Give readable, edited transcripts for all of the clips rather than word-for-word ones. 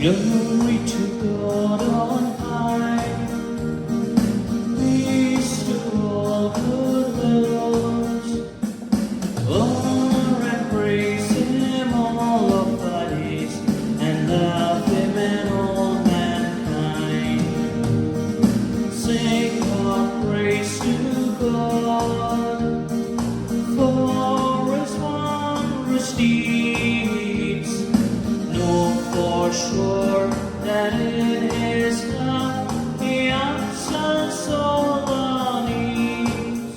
Glory to God on high, peace to all good wills. Honor and praise Him, all of bodies, and love Him and all mankind. Sing our praise to God for His wondrous deeds. Know for sure that in His love He answers all our needs.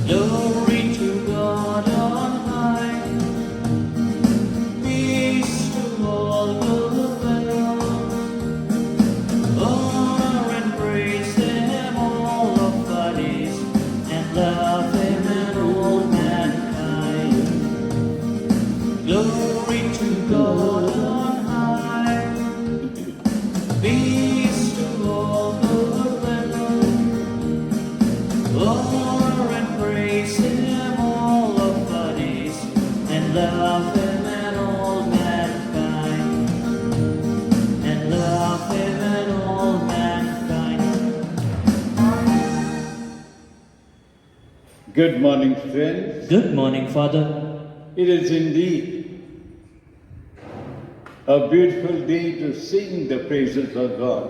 Glory to God on high, peace to all good wills. Honor and praise Him, all of bodies, and love Him and all mankind. Glory to God on high, peace to all good wills. Honor and praise Him, all of bodies, and love Him and all mankind. And love Him and all mankind. Good morning, friends. Good morning, Father. It is indeed a beautiful day to sing the praises of God.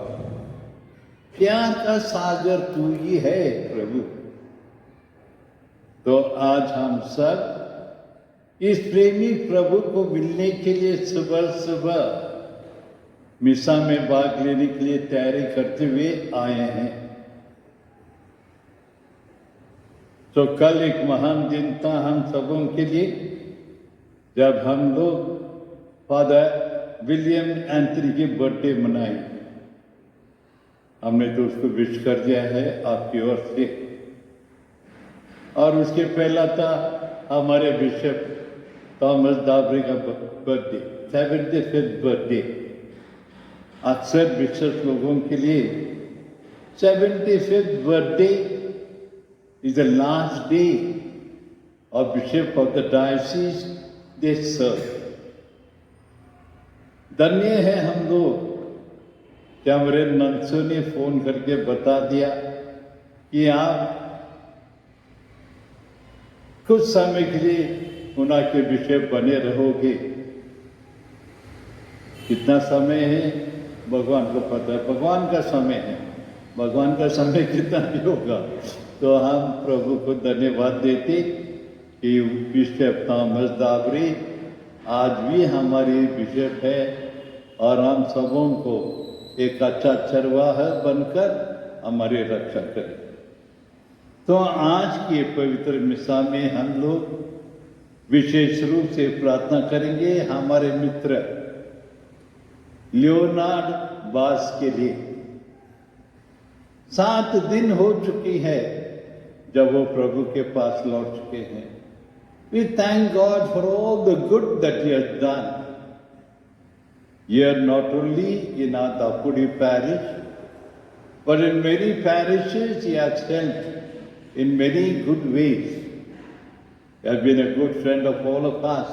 प्यार का सागर तू ही है प्रभु। तो आज हम सब इस प्रेमी प्रभु को मिलने के लिए सुबह सुबह मिसा में भाग लेने के लिए तैयारी करते हुए आए हैं। तो कल एक महान दिन था हम सबों के लिए, जब हम लोग फादर विलियम एंथनी की बर्थडे मनाई। हमने तो उसको विश कर दिया है आपकी ओर से। और उसके पहला था हमारे बिशप थॉमस दाबरे का बर्थडे, 75th बर्थडे। अक्सर बिशप लोगों के लिए 75th birthday is the last day of bishop of the diocese they serve. धन्य है हम लोग कि हमारे नंसो ने फोन करके बता दिया कि आप कुछ समय के लिए उना के बिशप बने रहोगे। कितना समय है भगवान को पता है, भगवान का समय है, भगवान का समय कितना भी होगा। तो हम प्रभु को धन्यवाद देते कि बिशप थॉमस दाबरे आज भी हमारी बिशप है और हम सबों को एक अच्छा चरवाहा बनकर हमारी रक्षा करे। तो आज की पवित्र मिसा में हम लोग विशेष रूप से प्रार्थना करेंगे हमारे मित्र लियोनार्ड बास के लिए। 7 दिन हो चुकी है जब वो प्रभु के पास लौट चुके हैं। We thank God for all the good that He has done. Here not only in our Dapudi parish, but in many parishes He has helped in many good ways. He has been a good friend of all of us.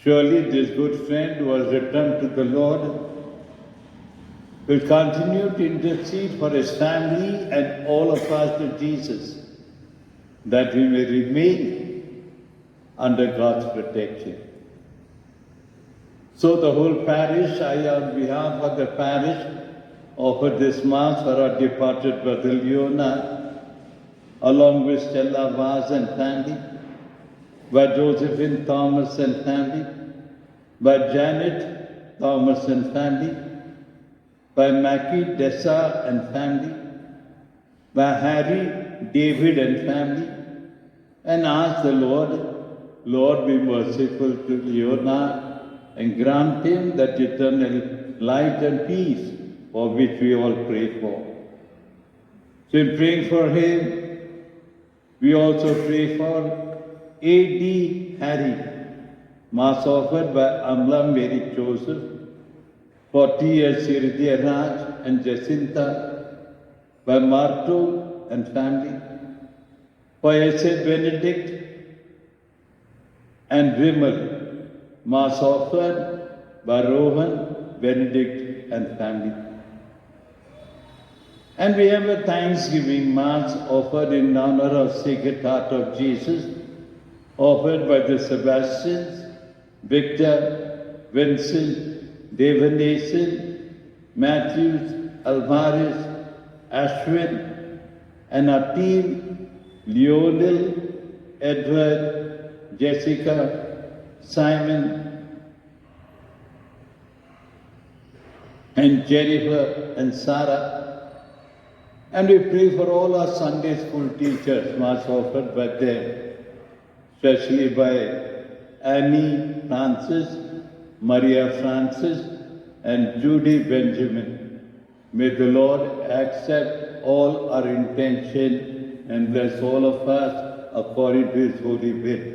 Surely this good friend who has returned to the Lord will continue to intercede for his family and all of us to Jesus, that we may remain under God's protection. So the whole parish, I on behalf of the parish, offer this Mass for our departed brother Leonard, along with Stella Vaz and family, by Josephine Thomas and family, by Janet Thomas and family, by Mackie Dessa and family, by Harry, David and family, and ask the Lord, Lord, be merciful to Leonard and grant him that eternal light and peace for which we all pray for. So in praying for him, we also pray for A.D. Harry, Mass offered by Amla Mary Joseph, for T.S. Siridia Raj and Jacinta, by Marto and family, for S.A. Benedict and Vimal, Mass offered by Rohan, Benedict and family. And we have a Thanksgiving Mass offered in honor of Sacred Heart of Jesus, offered by the Sebastians, Victor, Vincent, Devanation, Matthews, Alvarez, Ashwin, and our team, Lionel, Edward, Jessica, Simon, and Jennifer and Sarah. And we pray for all our Sunday school teachers, Mass offered by them, especially by Annie Francis, Maria Francis, and Judy Benjamin. May the Lord accept all our intention and bless all of us according to His holy will.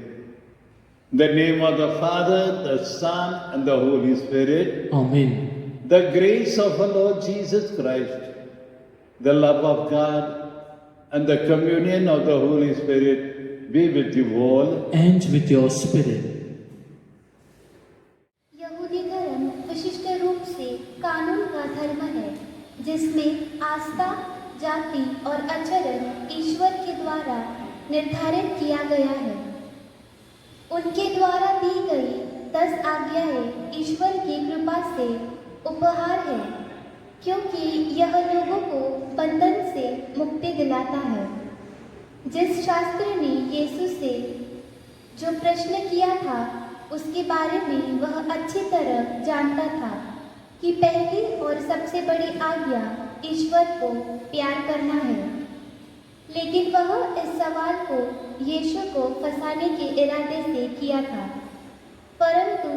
In the name of the Father, the Son, and the Holy Spirit. Amen. The grace of our Lord Jesus Christ, the love of God, and the communion of the Holy Spirit be with you all. And with your spirit. यहूदी धर्म विशिष्ट रूप से कानून का धर्म है, जिसमें आस्था, जाति और आचरण ईश्वर के द्वारा निर्धारित किया गया है। उनके द्वारा दी गई 10 आज्ञाएं ईश्वर की कृपा से उपहार है, क्योंकि यह लोगों को बंधन से मुक्ति दिलाता है। जिस शास्त्र ने यीशु से जो प्रश्न किया था, उसके बारे में वह अच्छी तरह जानता था कि पहली और सबसे बड़ी आज्ञा ईश्वर को प्यार करना है। लेकिन वह इस सवाल को यीशु को फंसाने के इरादे से किया था, परंतु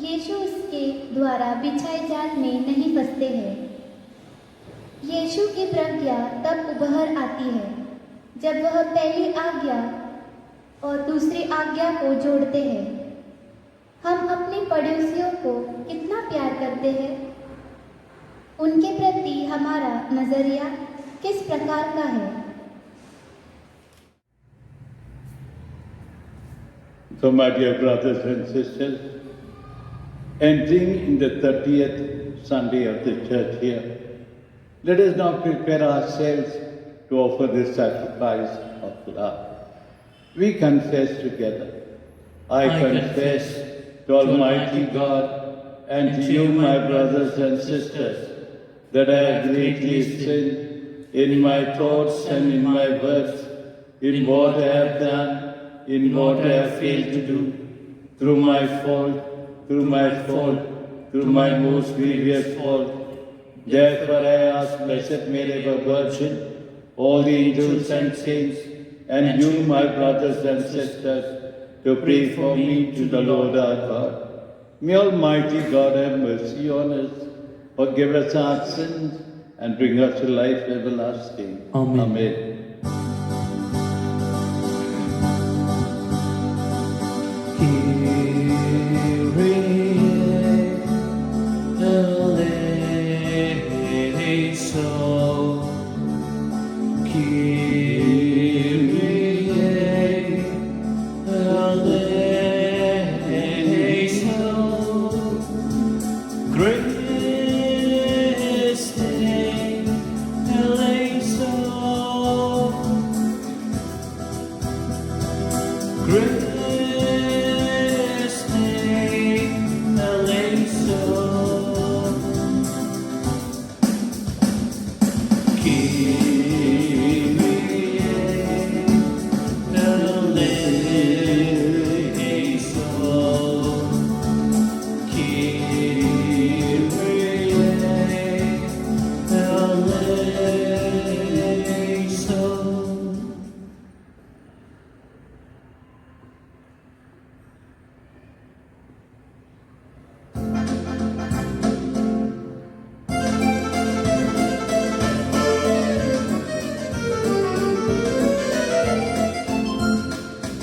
यीशु उसके द्वारा बिछाए जाल में नहीं फंसते हैं। यीशु की प्रज्ञा तब उभर आती है जब वह पहली आज्ञा और दूसरी आज्ञा को जोड़ते हैं। हम अपने पड़ोसियों को कितना प्यार करते हैं? उनके प्रति हमारा नजरिया किस प्रकार का है? So, my dear brothers and sisters, entering in the 30th Sunday of the church here, let us now prepare ourselves to offer this sacrifice of love. We confess together. I confess to Almighty God and to you, my brothers and sisters, that I have greatly sinned in my thoughts and in my words, in what I have done, in what I have failed to do, through my fault, through my most grievous fault. Therefore I ask Blessed Mary, the Virgin, all the angels and saints, and you, my brothers and sisters, to pray for me to the Lord our God. May Almighty God have mercy on us, forgive us our sins, and bring us to life everlasting. Amen. Amen.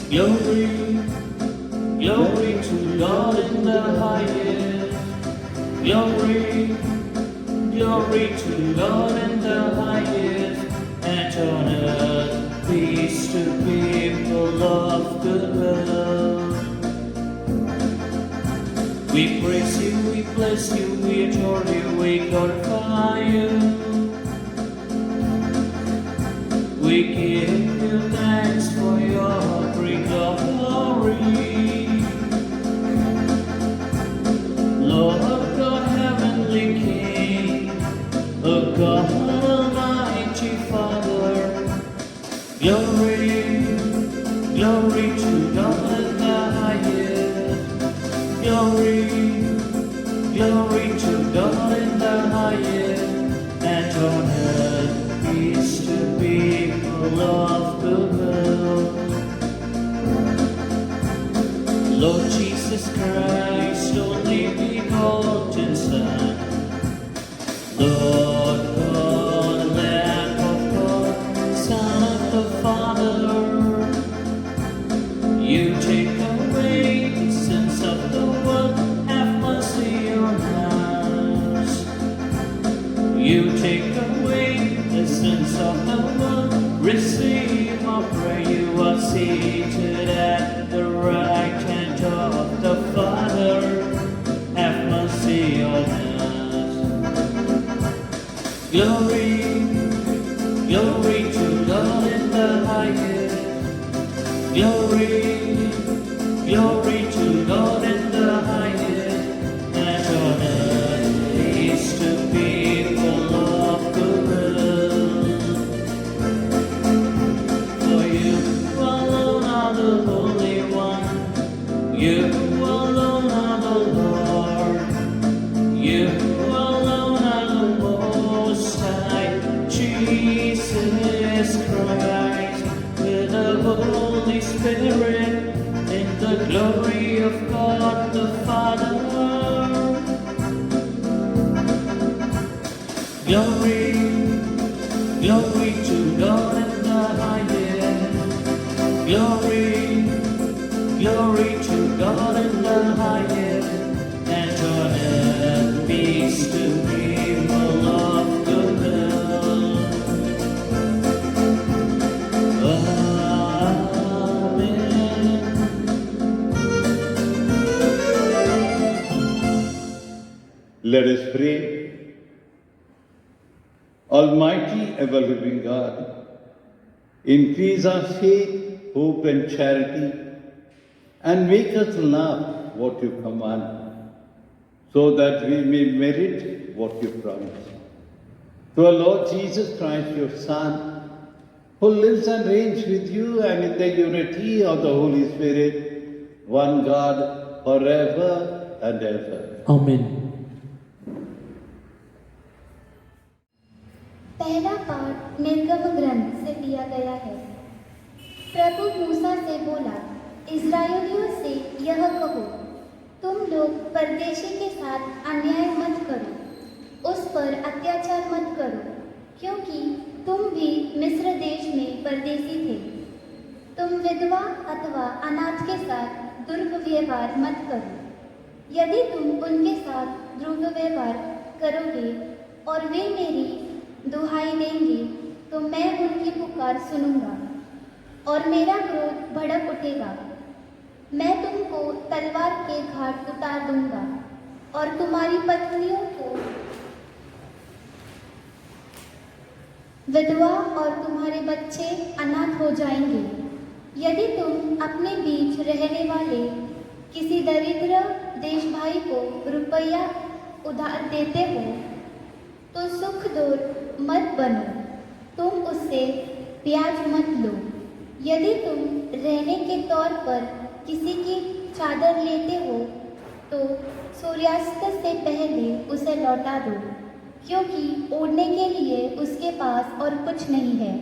Glory, glory to God in the highest. Glory, glory to God in the highest. And on earth, peace to people of good will. We praise you, we bless you, we adore you, we glorify you. We give you thanks for your great glory. Lord God, heavenly King, O God, Almighty Father, glory, glory to God in the highest. Glory, glory to God in the highest, and on earth peace to people of good will. Lord Jesus Christ, only begotten Son, Lord God, Lamb of God, Son of the Father, you take away the sins of the world, have mercy on us. You take away the sins of the world, receive our prayer. You are seated at the right hand of the Father, have mercy on us. Glory, glory to God in the highest. Glory, glory to God in the highest, and on earth peace to people of good will. For you alone are the Holy One, you alone are the Lord, you alone are the Most High, Jesus Christ, with the Holy Spirit, in the glory of God the Father. Glory, glory to God in the highest. Glory, glory to God in the highest, and on earth peace to people of good will. Let us pray. Almighty ever-living God, increase our faith, hope and charity, and make us love what you command, so that we may merit what you promise. Through our Lord Jesus Christ, your Son, who lives and reigns with you and in the unity of the Holy Spirit, one God, forever and ever. Amen. पहला पाठ निर्गम ग्रंथ से लिया गया है। प्रभु मूसा से बोला, इस्राएलियों से यह कहो, तुम लोग परदेशी के साथ अन्याय मत करो, उस पर अत्याचार मत करो, क्योंकि तुम भी मिस्र देश में परदेशी थे। तुम विधवा अथवा अनाथ के साथ दुर्व्यवहार मत करो। यदि तुम उनके साथ दुर्व्यवहार करोगे और वे मेरी दुहाई देंगे, तो मैं उनकी पुकार सुनूंगा और मेरा क्रोध भड़क उठेगा। मैं तुमको तलवार के घाट उतार दूंगा और तुम्हारी पत्नियों को विधवा और तुम्हारे बच्चे अनाथ हो जाएंगे। यदि तुम अपने बीच रहने वाले किसी दरिद्र देश भाई को रुपया उधार देते हो, तो सुख दूर मत बनो, तुम उससे ब्याज मत लो। यदि तुम रहने के तौर पर किसी की चादर लेते हो, तो सूर्यास्त से पहले उसे लौटा दो, क्योंकि ओढ़ने के लिए उसके पास और कुछ नहीं है।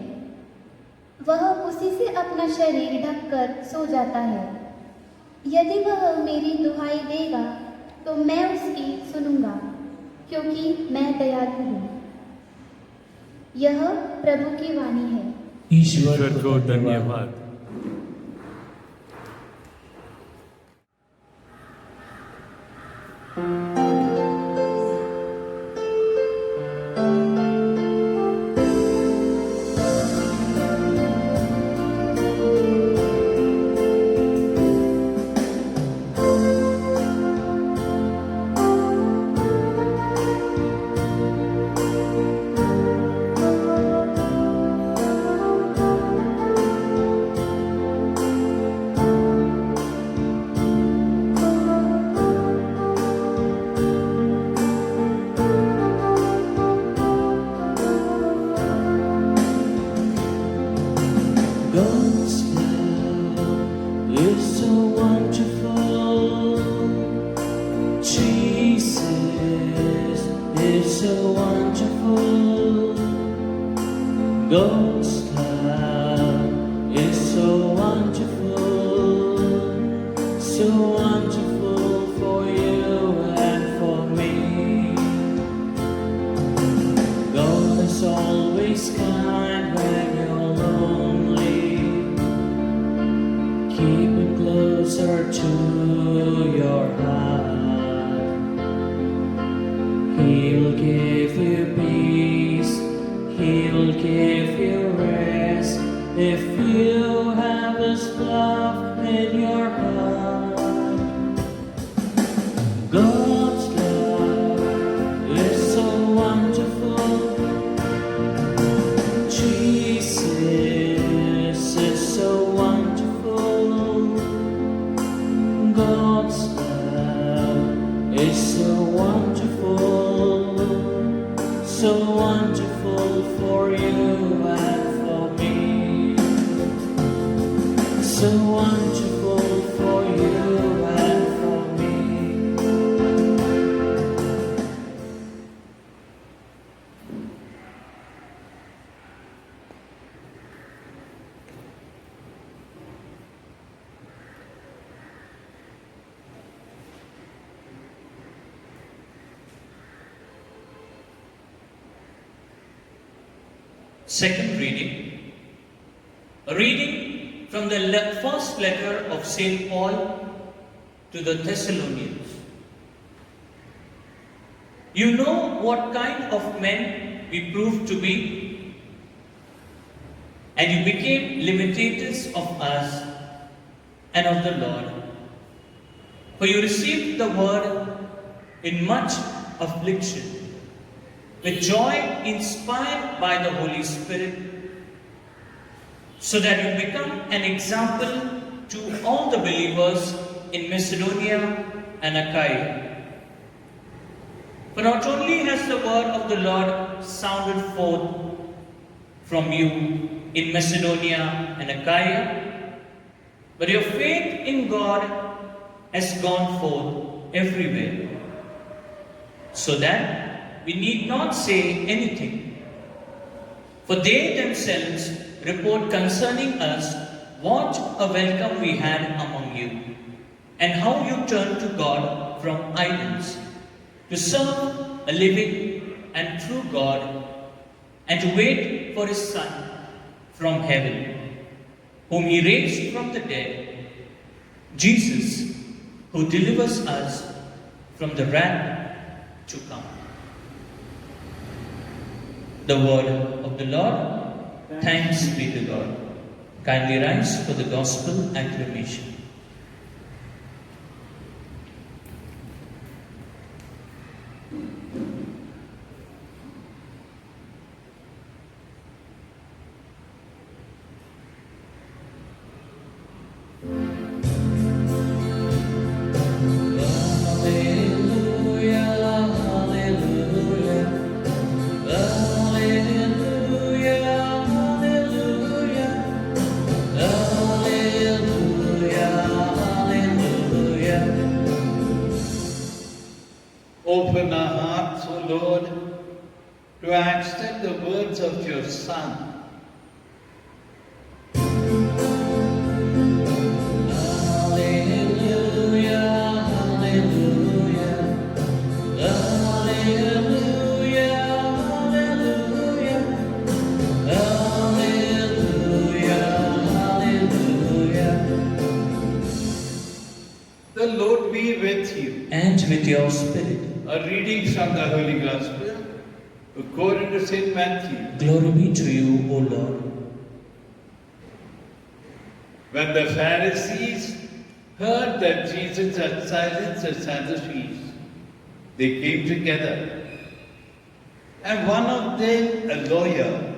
वह उसी से अपना शरीर ढककर सो जाता है। यदि वह मेरी दुहाई देगा, तो मैं उसकी सुनूंगा, क्योंकि मैं दयालु हूँ। यह प्रभु की वाणी है। ईश्वर को धन्यवाद। to your heart. He'll give you peace, He'll give you rest if you have His love in your heart. God's love is so wonderful. Jesus is so wonderful. God's love is so wonderful, so wonderful for you and for me, so wonderful for you and for me. Second reading. A reading from the first letter of St. Paul to the Thessalonians. You know what kind of men we proved to be, and you became imitators of us and of the Lord. For you received the word in much affliction, with joy inspired by the Holy Spirit, so that you become an example to all the believers in Macedonia and Achaia. For not only has the word of the Lord sounded forth from you in Macedonia and Achaia, but your faith in God has gone forth everywhere, so that we need not say anything. For they themselves report concerning us what a welcome we had among you, and how you turned to God from idols, to serve a living and true God, and to wait for His Son from heaven, whom He raised from the dead, Jesus, who delivers us from the wrath to come. The word of the Lord. Thanks be to God. Kindly rise for the Gospel acclamation. Open our hearts, O Lord, to accept the words of your Son. The Lord be with you. And with your spirit. A reading from the Holy Gospel according to St. Matthew. Glory be to you, O Lord. When the Pharisees heard that Jesus had silenced the Sadducees, they came together. And one of them, a lawyer,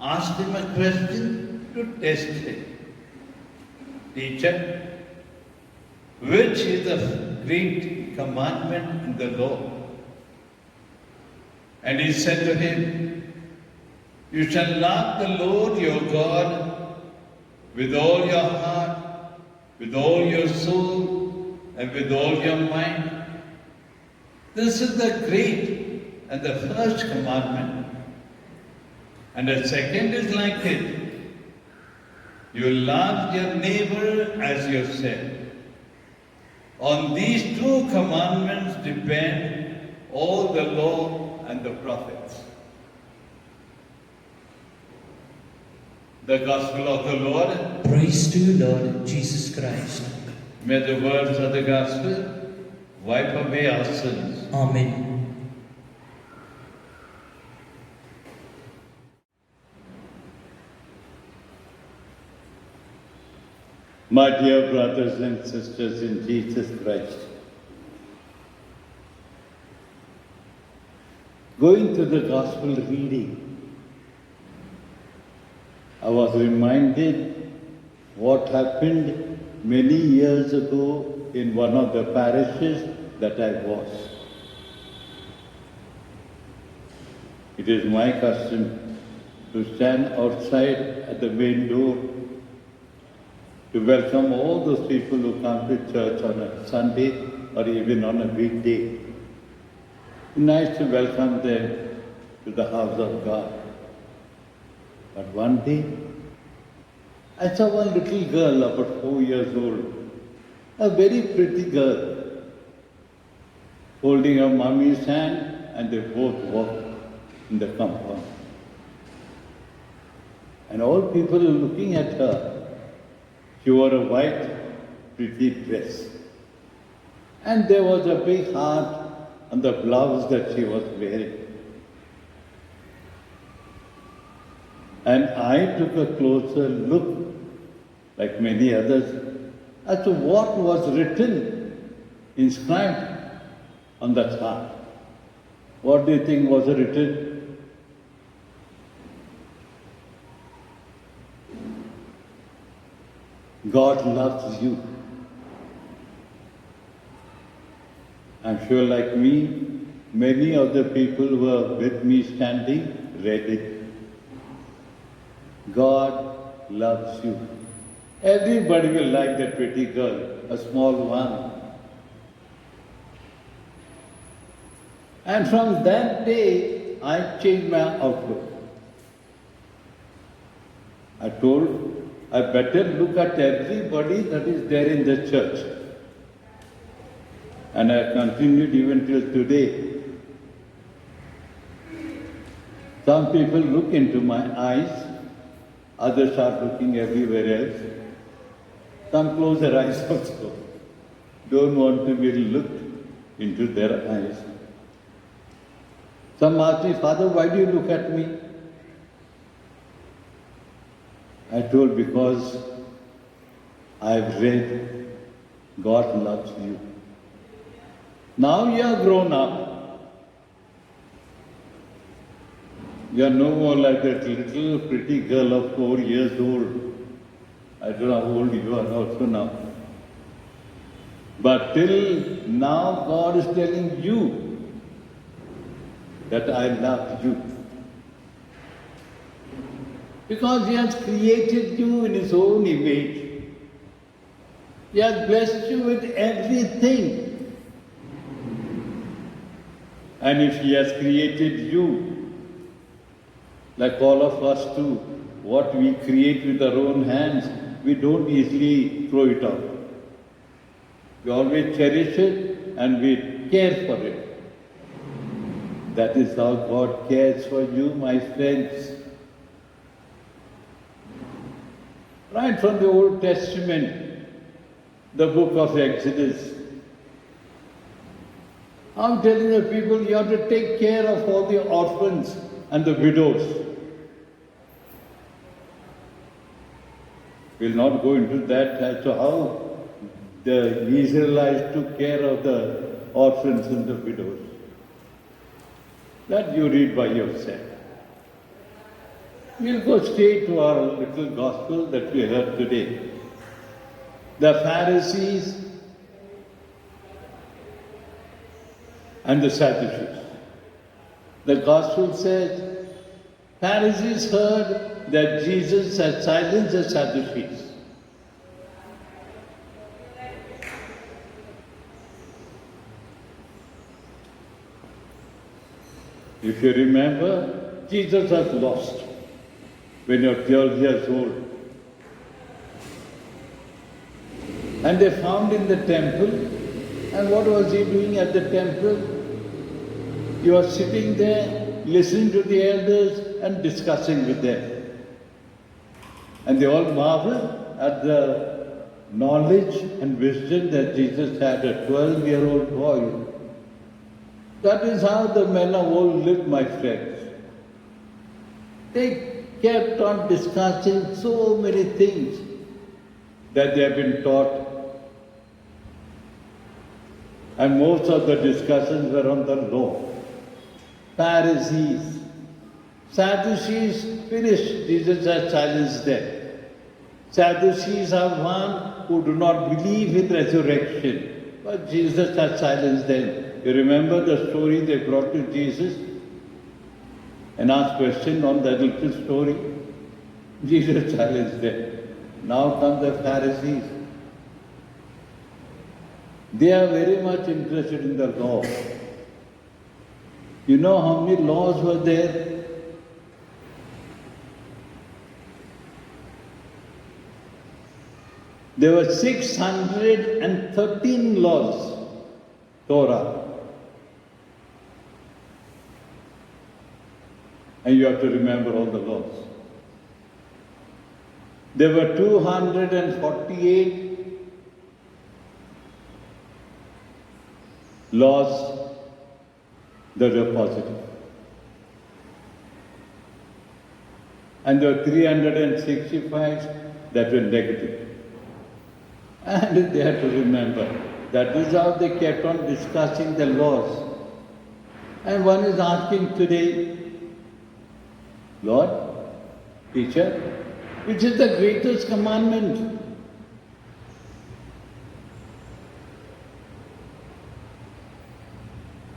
asked him a question to test him. Teacher, which is the great commandment in the law? And he said to him, you shall love the Lord your God with all your heart, with all your soul, and with all your mind. This is the great and the first commandment. And the second is like it. You love your neighbor as yourself. On these two commandments depend all the law and the prophets. The Gospel of the Lord. Praise to you, Lord Jesus Christ. May the words of the gospel wipe away our sins. Amen. My dear brothers and sisters in Jesus Christ, going to the gospel reading, I was reminded what happened many years ago in one of the parishes that I was. It is my custom to stand outside at the main door to welcome all those people who come to church on a Sunday or even on a weekday. Nice to welcome them to the house of God. But one day, I saw one little girl about 4 years old, a very pretty girl, holding her mummy's hand, and they both walked in the compound. And all people were looking at her. She wore a white, pretty dress. And there was a big heart on the blouse that she was wearing. And I took a closer look, like many others, as to what was written, inscribed on that heart. What do you think was written? God loves you. I'm sure like me, many of the people who were with me standing read it. God loves you. Everybody will like that pretty girl, a small one. And from that day, I changed my outlook. I told, I better look at everybody that is there in the church. And I continued even till today. Some people look into my eyes, others are looking everywhere else. Some close their eyes also. Don't want to be looked into their eyes. Some ask me, Father, why do you look at me? I told, because I've read, God loves you. Now you are grown up. You are no more like that little pretty girl of 4 years old. I don't know how old you are also now. But till now God is telling you that I love you. Because He has created you in His own image. He has blessed you with everything. And if He has created you, like all of us too, what we create with our own hands, we don't easily throw it out. We always cherish it and we care for it. That is how God cares for you, my friends. Right from the Old Testament, the book of Exodus, I'm telling the people, you have to take care of all the orphans and the widows. We'll not go into that as to how the Israelites took care of the orphans and the widows. That you read by yourself. We'll go straight to our little gospel that we heard today. The Pharisees and the Sadducees. The gospel says, Pharisees heard that Jesus had silenced the Sadducees. If you remember, Jesus was lost when you're 12 years old. And they found in the temple, and what was he doing at the temple? He was sitting there, listening to the elders and discussing with them. And they all marveled at the knowledge and wisdom that Jesus had, a 12-year-old boy. That is how the men of old lived, my friends. They kept on discussing so many things that they have been taught. And most of the discussions were on the law. Pharisees, Sadducees finished. Jesus has challenged them. Sadducees are one who do not believe in resurrection. But Jesus has challenged them. You remember the story they brought to Jesus and asked question on that little story? Jesus challenged them. Now come the Pharisees. They are very much interested in the law. You know how many laws were there? There were 613 laws, Torah. And you have to remember all the laws. There were 248 laws that were positive. And there were 365 that were negative. And they had to remember that is how they kept on discussing the laws. And one is asking today, Lord, teacher, which is the greatest commandment?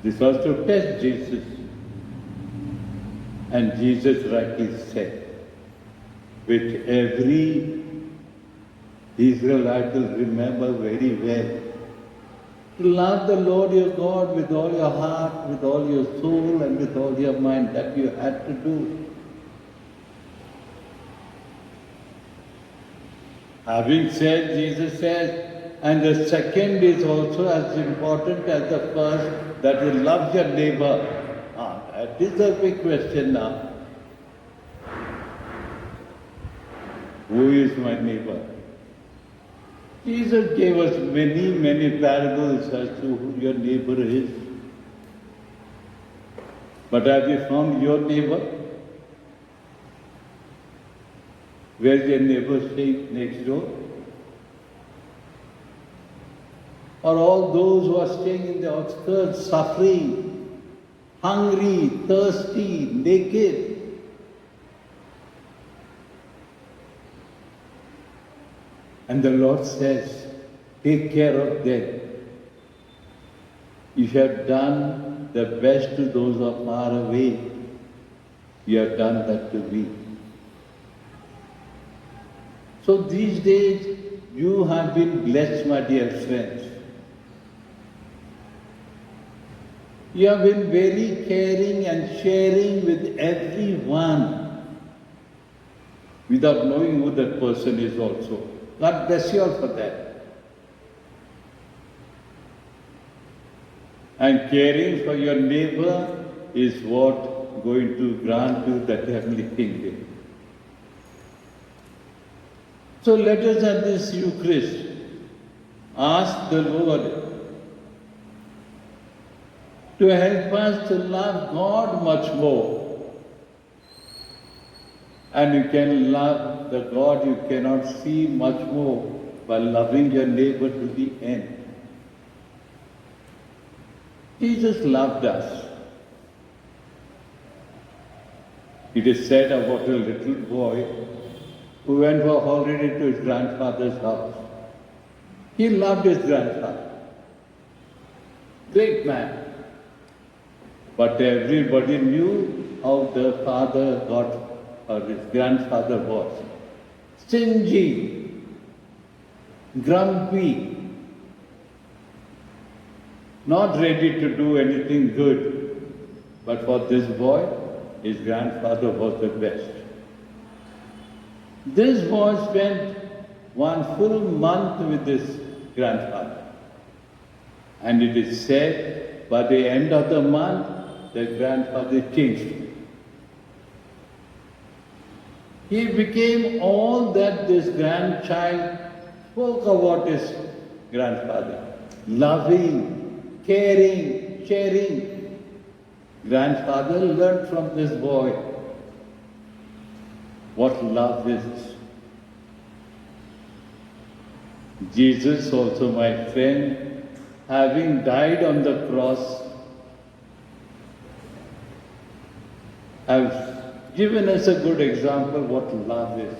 This was to test Jesus. And Jesus rightly said, which every Israelite will remember very well. To love the Lord your God with all your heart, with all your soul, and with all your mind. That you had to do. Having said, Jesus says, and the second is also as important as the first, that you love your neighbor. That is a big question now. Who is my neighbor? Jesus gave us many, many parables as to who your neighbor is. But have you found your neighbor? Where's your neighbor staying next door? Or all those who are staying in the outskirts, suffering, hungry, thirsty, naked? And the Lord says, take care of them. You have done the best to those who are far away. You have done that to me. So these days, you have been blessed, my dear friends. You have been very caring and sharing with everyone without knowing who that person is also. God bless you all for that. And caring for your neighbor is what going to grant you that heavenly kingdom. So let us at this Eucharist ask the Lord to help us to love God much more. And you can love the God you cannot see much more by loving your neighbor to the end. Jesus loved us. It is said about a little boy who went for holiday to his grandfather's house. He loved his grandfather. Great man. But everybody knew how the father got, or his grandfather was. Stingy, grumpy, not ready to do anything good. But for this boy, his grandfather was the best. This boy spent one full month with his grandfather. And it is said, by the end of the month, the grandfather changed. He became all that this grandchild spoke about his grandfather. Loving, caring, sharing. Grandfather learned from this boy what love is. Jesus also, my friend, having died on the cross, has given us a good example what love is.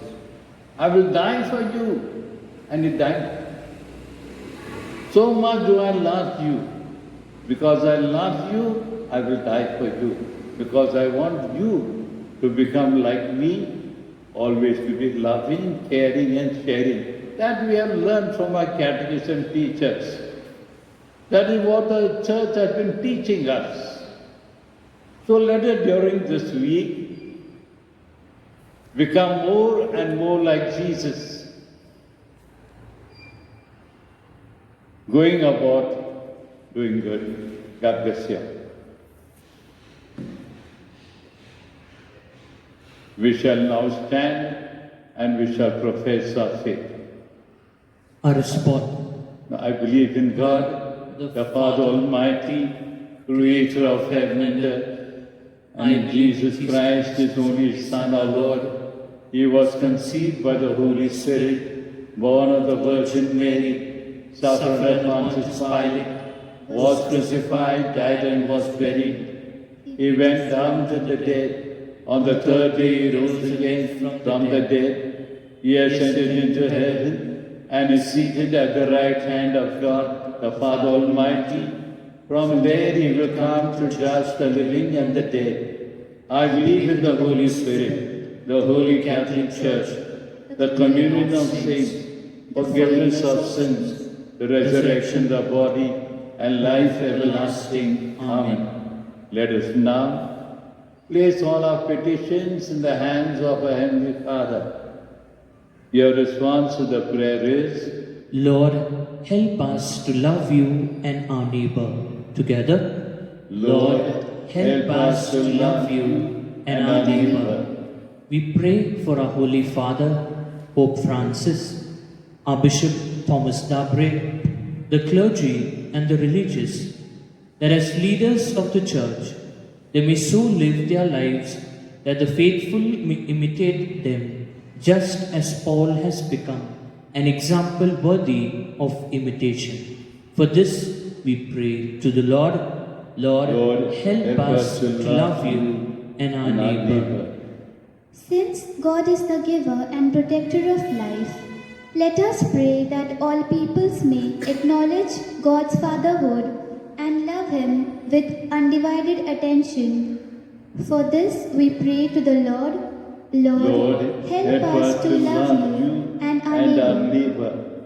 I will die for you. And he died. So much do I love you. Because I love you, I will die for you. Because I want you to become like me, always to be loving, caring and sharing. That we have learned from our catechism teachers. That is what the church has been teaching us. So let us during this week become more and more like Jesus. Going about doing good. God bless you. We shall now stand and we shall profess our faith. A response. I believe in God, the Father Almighty, creator of heaven and earth, and in Jesus Christ, his only Son, our Lord. He was conceived by the Holy Spirit, born of the Virgin Mary, suffered under Pontius Pilate, was crucified, died and was buried. He went down to the dead. On the third day he rose again from the dead. He ascended into heaven and is seated at the right hand of God, the Father Almighty. From there he will come to judge the living and the dead. I believe in the Holy Spirit, the Holy Catholic Church, the communion of saints, forgiveness of sins, the resurrection of the body, and life everlasting. Amen. Let us now place all our petitions in the hands of our Heavenly Father. Your response to the prayer is, Lord, help us to love you and our neighbor. Together, Lord, help us to love you and our neighbor. We pray for our Holy Father, Pope Francis, our Bishop Thomas Dabre, the clergy and the religious, that as leaders of the Church, they may so live their lives that the faithful may imitate them, just as Paul has become an example worthy of imitation. For this we pray to the Lord. Lord, help us to love you and our neighbor. Since God is the giver and protector of life, let us pray that all peoples may acknowledge God's fatherhood and love Him with undivided attention. For this we pray to the Lord. Lord, help us to love you and our neighbor.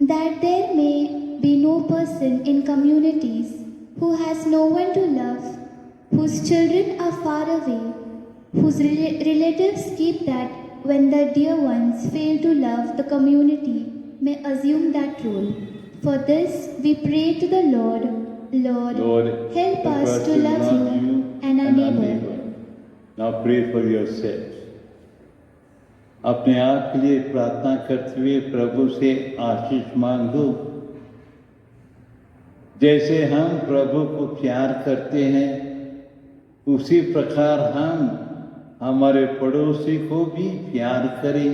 That there may be no person in communities who has no one to love, whose children are far away, whose relatives keep that when the dear ones fail to love, the community may assume that role. For this we pray to the Lord. Lord, help us to love you and our neighbor. Now pray for yourselves. अपने आप के लिए प्रार्थना करते हुए प्रभु से आशीष मांगो। जैसे हम प्रभु को प्यार करते हैं, उसी प्रकार हम हमारे पड़ोसी को भी प्यार करें।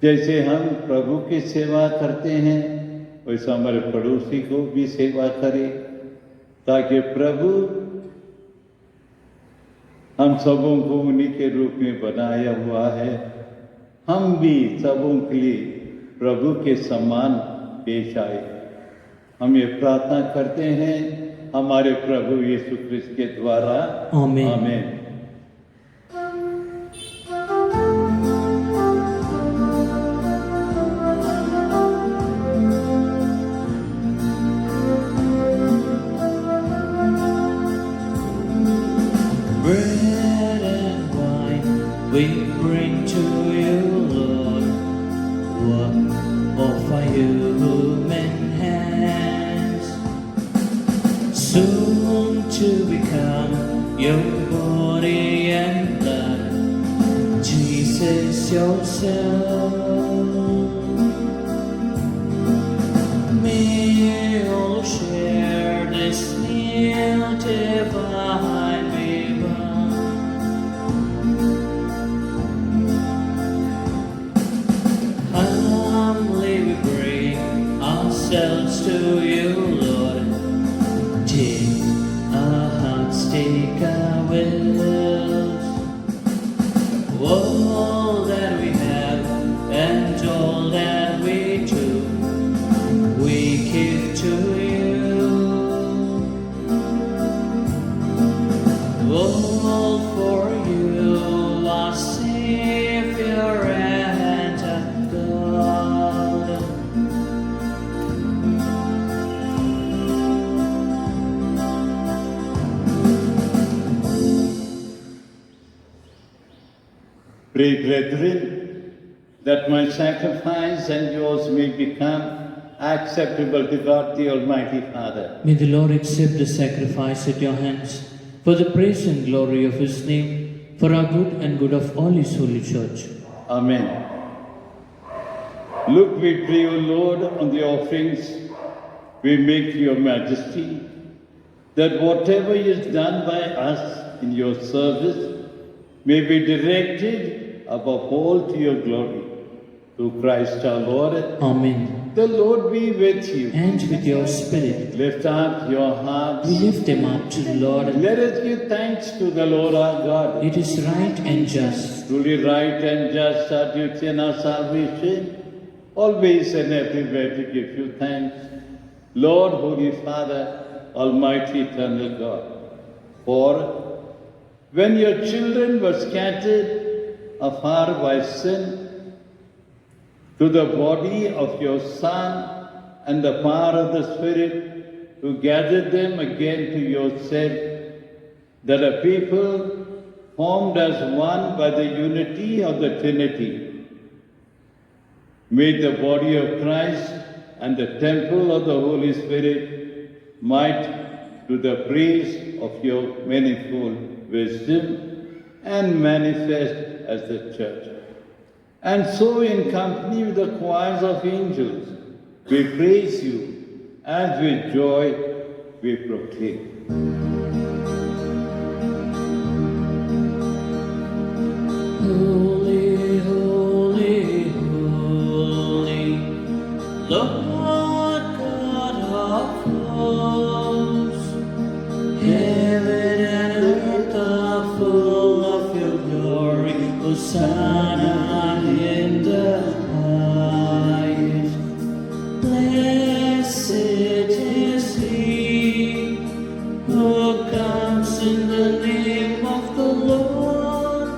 जैसे हम प्रभु की सेवा करते हैं, वैसे हमारे पड़ोसी को भी सेवा करें, ताकि प्रभु हम सबों को उन्हीं के रूप में बनाया हुआ है। हम भी सबों के लिए प्रभु के समान पेश आए। हम ये प्रार्थना करते हैं हमारे प्रभु यीशु क्रिस्त के द्वारा। आमीन। आमीन। Bread and wine we bring to you, Lord. Work of our human hands, soon to become your body and blood. Jesus, Bless yourself. May all share this meal divine divine. Humbly we bring ourselves to you, Lord. Take our hearts, take our wills. All that we have and all that we do, we give to you. All for you, our Savior and our God. Pray, brethren, that my sacrifice and yours may become acceptable to God the Almighty Father. May the Lord accept the sacrifice at your hands for the praise and glory of His name, for our good and good of all His holy church. Amen. Look, we pray, O Lord, on the offerings we make to your majesty, that whatever is done by us in your service may be directed above all to your glory. Through Christ our Lord. Amen. The Lord be with you. And with your spirit, Lift up your hearts. we lift them up to the Lord. Let us give thanks to the Lord our God. It is right and just. Truly right and just are duty and our salvation, always and everywhere to give you thanks. Lord, Holy Father, Almighty, eternal God. For when your children were scattered afar by sin, to the body of your Son and the power of the Spirit, who gathered them again to yourself, that a people formed as one by the unity of the Trinity, made the body of Christ and the temple of the Holy Spirit, might to the praise of your manifold wisdom and manifest as the church. And so in company with the choirs of angels, we praise you, and with joy we proclaim. Holy, holy, holy, Lord God of hosts, heaven and earth are full of your glory. Hosanna in the highest. Blessed is he who comes in the name of the Lord.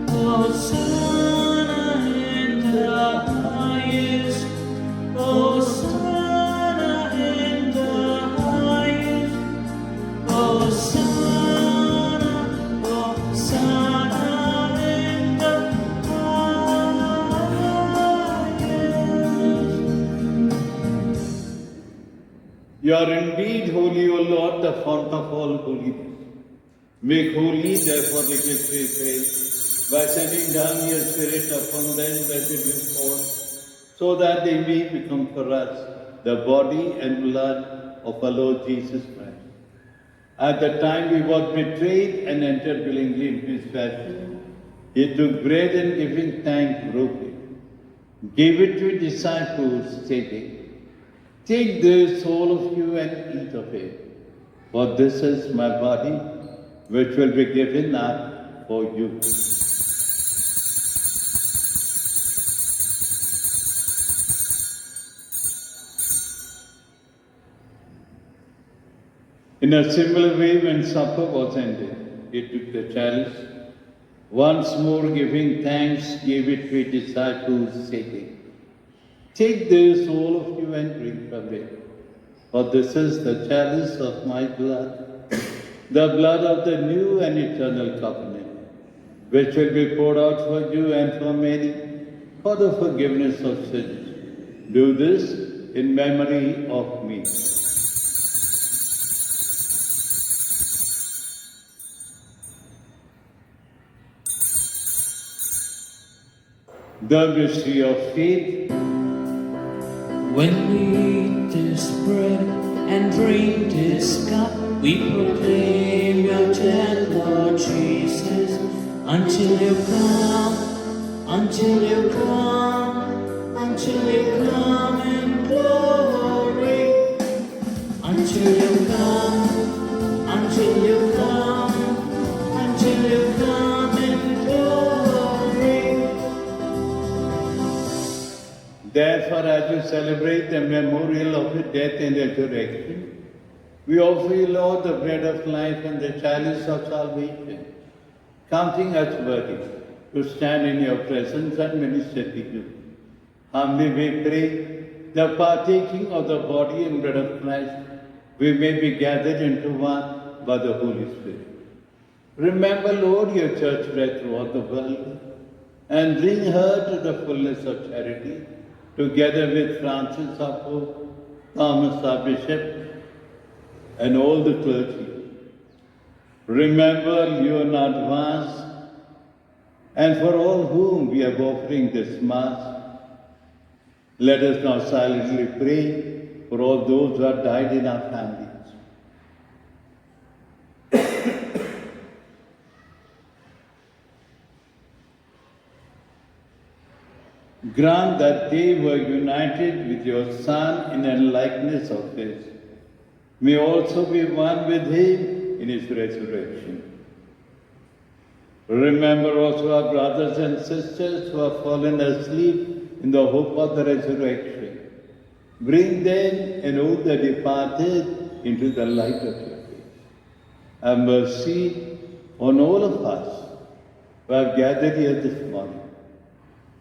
Hosanna in the highest. Hosanna in the highest. Hosanna, Hosanna in the highest. You are indeed holy, O Lord, the fount of all holiness. Make holy, therefore, the gift we pray, by sending down your Spirit upon them that they be born, so that they may become for us the body and blood of our Lord Jesus Christ. At the time he was betrayed and entered willingly into his passion, he took bread and giving thanks, broke it, gave it to his disciples, saying, "Take this, all of you, and eat of it, for this is my body, which will be given up for you." In a similar way, when supper was ended, he took the chalice, once more giving thanks, gave it to his disciples, saying, "Take this, all of you, and drink from it, for this is the chalice of my blood, the blood of the new and eternal covenant, which will be poured out for you and for many for the forgiveness of sins. Do this in memory of me." The mystery of faith. When we eat this bread and drink this cup, we proclaim your death, Lord Jesus, until you come, until you come, until you come in glory, until you come, until you come, until you come in glory. Therefore, as you celebrate the memorial of his death and resurrection, we offer you, Lord, the bread of life and the chalice of salvation, counting us worthy to stand in your presence and minister to you. Humbly we pray, the partaking of the body and blood of Christ, we may be gathered into one by the Holy Spirit. Remember, Lord, your church spread throughout the world, and bring her to the fullness of charity, together with Francis our Pope, Thomas our Bishop, and all the clergy. Remember Leonard Vance, and for all whom we are offering this Mass, let us now silently pray for all those who have died in our families. Grant that they were united with your Son in a likeness of His, may also be one with Him in His resurrection. Remember also our brothers and sisters who have fallen asleep in the hope of the resurrection. Bring them and all the departed into the light of your face. Have mercy on all of us who have gathered here this morning.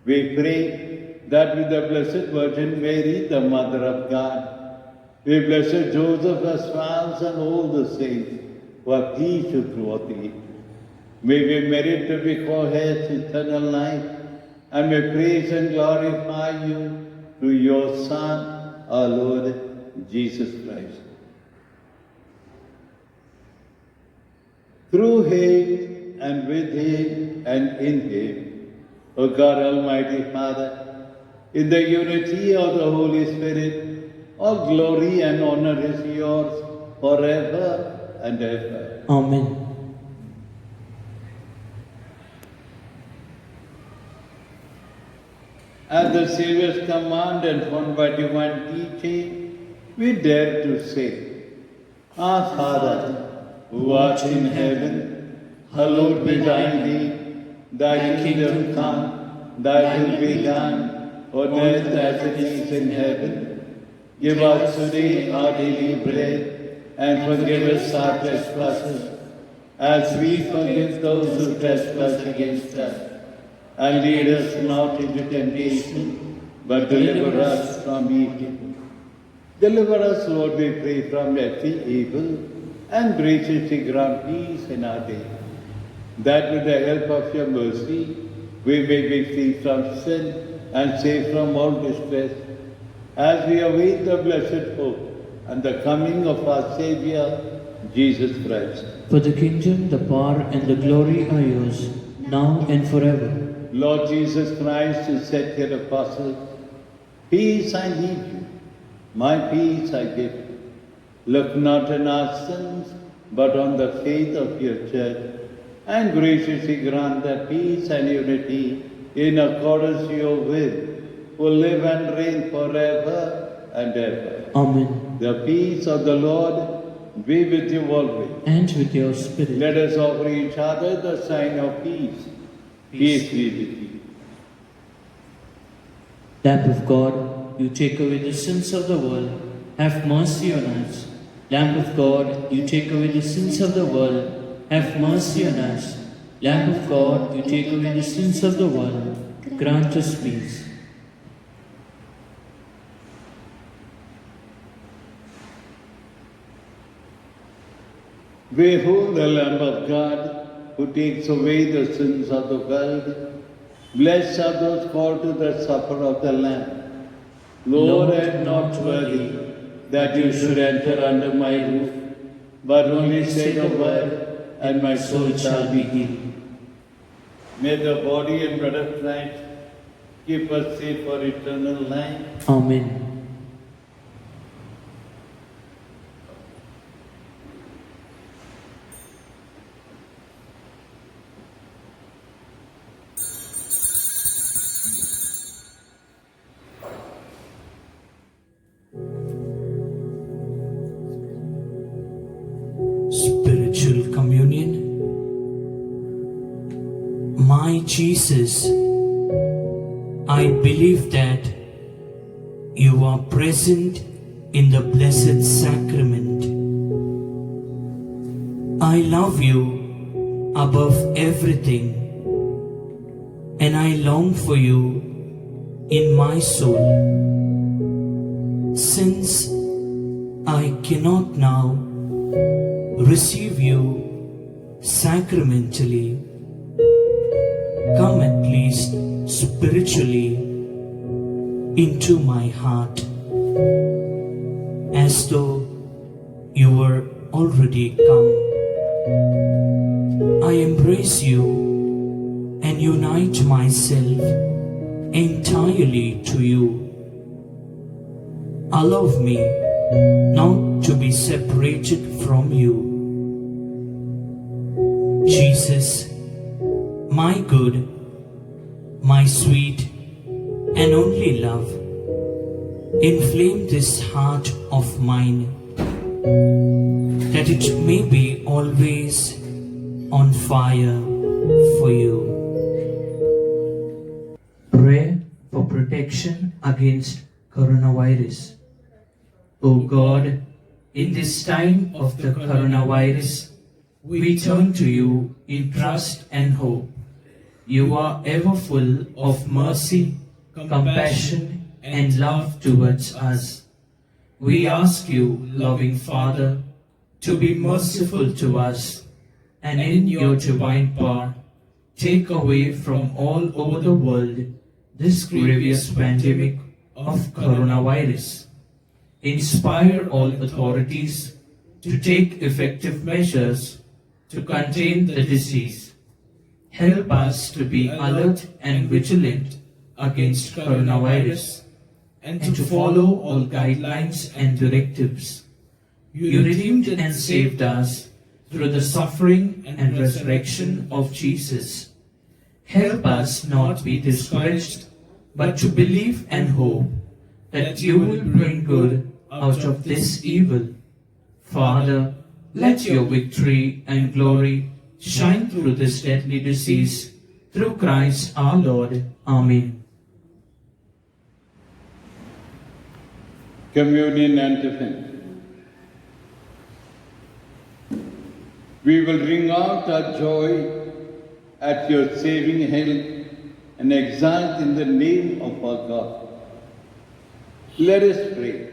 We pray that with the Blessed Virgin Mary, the Mother of God, with Blessed Joseph as spouse and all the saints who have pleased you throughout the ages, may we merit to be co-heirs eternal life, and may praise and glorify you through your Son, our Lord Jesus Christ. Through Him, and with Him, and in Him, O God, Almighty Father, in the unity of the Holy Spirit, all glory and honor is yours forever and ever. Amen. At the Saviour's command and formed by divine teaching, we dare to say, Our Father, who art in heaven, hallowed be thy name. Thy kingdom come, thy will be done, on earth as it is in heaven. Give us today our daily bread, and forgive us our trespasses, as we forgive those who trespass against us. And lead us not into temptation, but deliver us from evil. Deliver us, Lord, we pray, from every evil, and graciously grant peace in our day, that with the help of your mercy, we may be free from sin and safe from all distress, as we await the blessed hope and the coming of our Saviour, Jesus Christ. For the kingdom, the power, and the glory are yours, now and forever. Lord Jesus Christ, who said to your apostles, Peace I leave you, my peace I give you. Look not on our sins, but on the faith of your church, and graciously grant that peace and unity in accordance with your will, will live and reign forever and ever. Amen. The peace of the Lord be with you always. And with your spirit. Let us offer each other the sign of peace. Peace be with you. Lamb of God, you take away the sins of the world, have mercy on us. Lamb of God, you take away the sins of the world, have mercy on us. Lamb of God, you take away the sins of the world, grant us peace. Behold the Lamb of God, who takes away the sins of the world. Blessed are those called to the supper of the Lamb. Lord, I am not worthy that you should enter under my roof, but only say the word, and my soul shall be healed. May the body and blood of Christ Keep us safe for eternal life. Amen. Spiritual communion. My Jesus, I believe that you are present in the Blessed Sacrament. I love you above everything, and I long for you in my soul. Since I cannot now receive you sacramentally, come at least spiritually into my heart, as though you were already come. I embrace you and unite myself entirely to you. Allow me not to be separated from you. Jesus, my good, my sweet and only love, inflame this heart of mine, that it may be always on fire for you. Pray for protection against coronavirus. O God, in this time of the coronavirus, we turn to you in trust and hope. You are ever full of mercy, compassion, and love towards us. We ask you, loving Father, to be merciful to us, and in your divine power, take away from all over the world this grievous pandemic of coronavirus. Inspire all authorities to take effective measures to contain the disease. Help us to be alert and vigilant against coronavirus and to follow all guidelines and directives. You redeemed and saved us through the suffering and resurrection of Jesus. Help us not be discouraged, but to believe and hope that you will bring good out of this evil. Father, let your victory and glory shine through this deadly disease, through Christ our Lord. Amen. Communion antiphon. We will ring out our joy at your saving help and exult in the name of our God. Let us pray.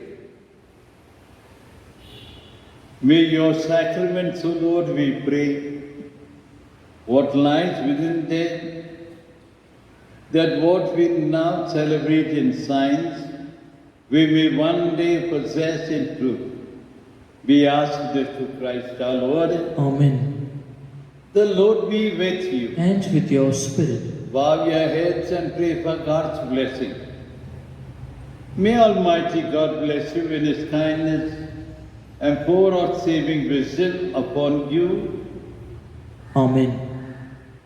May your sacraments, O Lord, we pray, what lies within them, that what we now celebrate in science, we may one day possess in truth. We ask this through Christ our Lord. Amen. The Lord be with you. And with your spirit. Bow your heads and pray for God's blessing. May Almighty God bless you in His kindness and pour out saving wisdom upon you. Amen.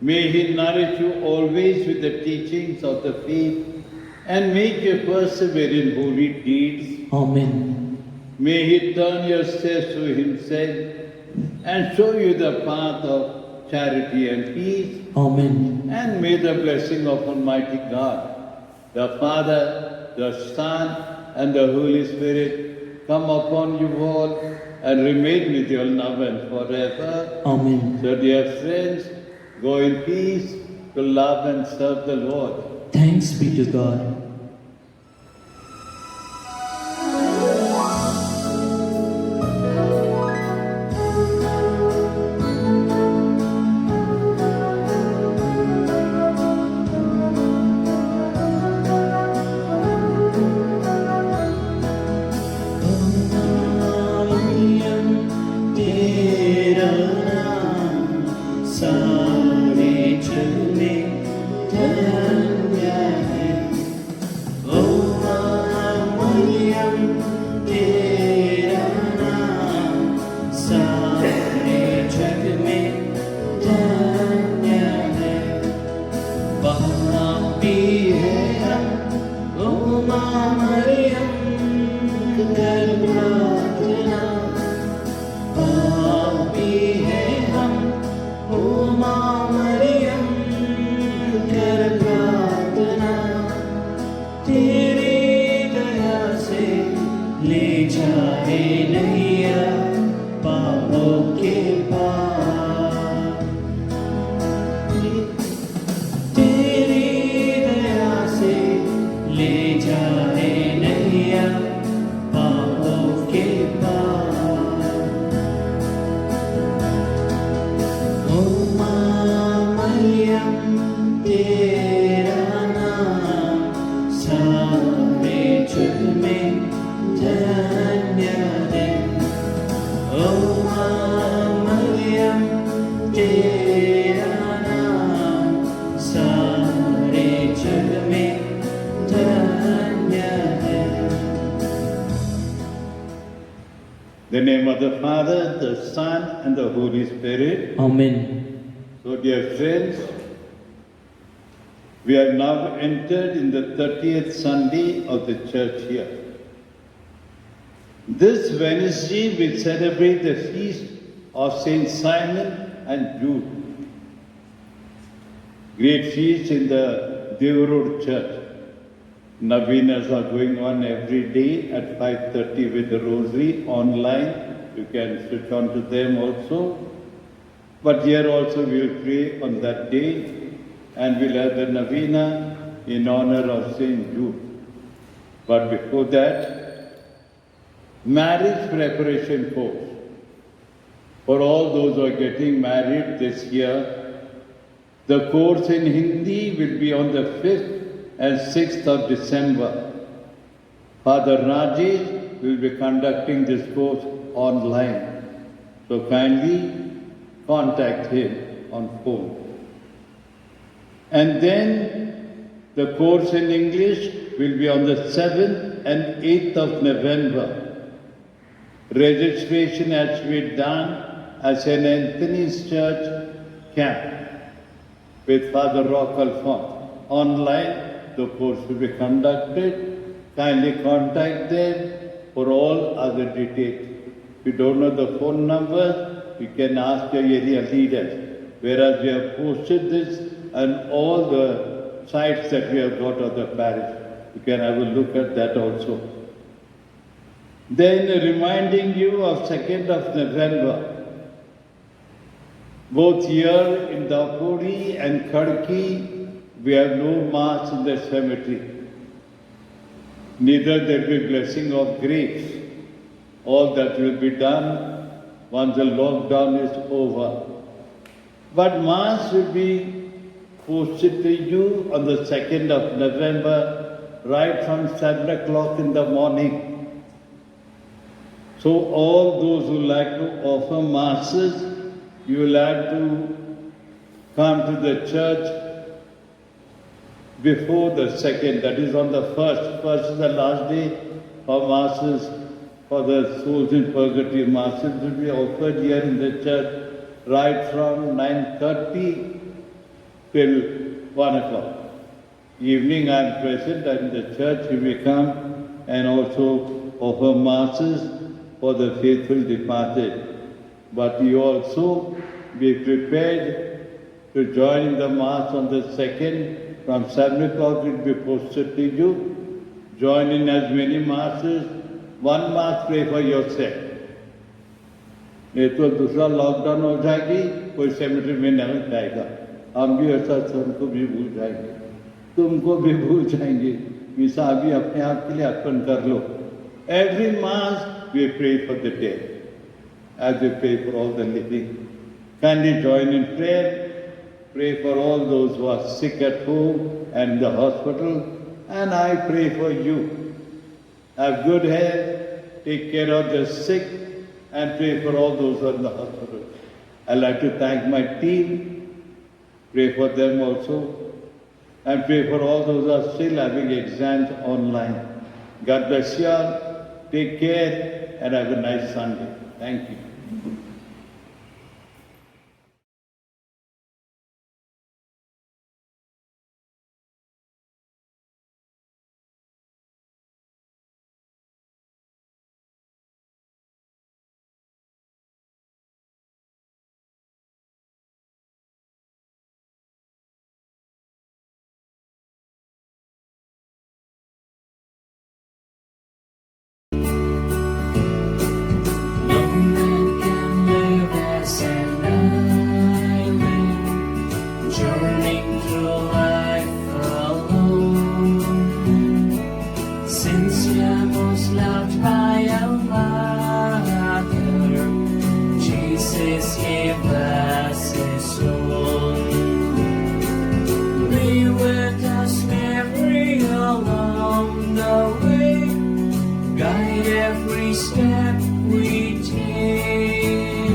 May He nourish you always with the teachings of the faith and make you persevere in holy deeds. Amen. May He turn your steps to Himself and show you the path of charity and peace. Amen. And may the blessing of Almighty God, the Father, the Son, and the Holy Spirit come upon you all and remain with you now and forever. Amen. So dear friends, go in peace to love and serve the Lord. Thanks be to God. सारे चले धन्य है तेरा नाम सारे जग में धन्य है। पापी है हम, ओ माँ मरियम कर प्रार्थना। पापी है हम, ओ माँ मरियम कर प्रार्थना। तेरी दया से ले जाए नैया पापों के पार। तेरी दया से ले जाए नैया पापों के पार। ओ माँ मरियम तेरा नाम सारे जग में धन्य है। ओ माँ मरियम तेरा नाम सारे जग में धन्य है। In the name of the Father, the Son, and the Holy Spirit. Amen. So, dear friends, we have now entered in the 30th Sunday of the church here. This Wednesday we celebrate the feast of Saint Simon and Jude. Great feast in the Devarod Church. Novenas are going on every day at 5:30 with the Rosary online. You can switch on to them also. But here also we will pray on that day, and we'll have the Novena in honor of Saint Jude. But before that, marriage preparation course. For all those who are getting married this year, the course in Hindi will be on the 5th and 6th of December. Father Rajesh will be conducting this course online. So kindly contact him on phone. And then the course in English will be on the 7th and 8th of November. Registration has to be done at St. Anthony's Church camp with Father Rock Alphonse. Online, the course will be conducted. Kindly contact them for all other details. If you don't know the phone number, you can ask your area leaders. Whereas we have posted this and all the sites that we have got of the parish. You can have a look at that also. Then reminding you of 2nd of November, both here in Dapuri and Khadki, we have no mass in the cemetery. Neither there will be blessing of graves. All that will be done once the lockdown is over. But mass will be posted to you on the 2nd of November, right from 7 o'clock in the morning. So all those who like to offer masses, you will have to come to the church before the 2nd, that is on the 1st. 1st is the last day for masses, for the souls in purgatory. Masses will be offered here in the church right from 9:30 till 1 o'clock. Evening I am present in the church. You may come and also offer masses for the faithful departed. But you also be prepared to join in the mass on the 2nd. From 7 o'clock it will be posted to you. Join in as many masses. One mass pray for yourself. नहीं तो दूसरा lockdown हो जाएगी, कोई cemetery में नहीं जाएगा. हम भी ऐसा सबको भी भूल जाएंगे, तुमको भी भूल जाएंगे. मिसा अभी अपने आप के लिए अर्पण कर लो. Every mass we pray for the dead, as we pray for all the living. Kindly join in prayer. Pray for all those who are sick at home and in the hospital. And I pray for you. Have good health, take care of the sick, and pray for all those who are in the hospital. I'd like to thank my team. Pray for them also. And pray for all those who are still having exams online. God bless you all. Take care and have a nice Sunday. Thank you. No man can live as an island, journeying through life alone. Since we are most loved by our Mother, Jesus gave us His soul. Be with us, Mary, along the way. Guide every step we take.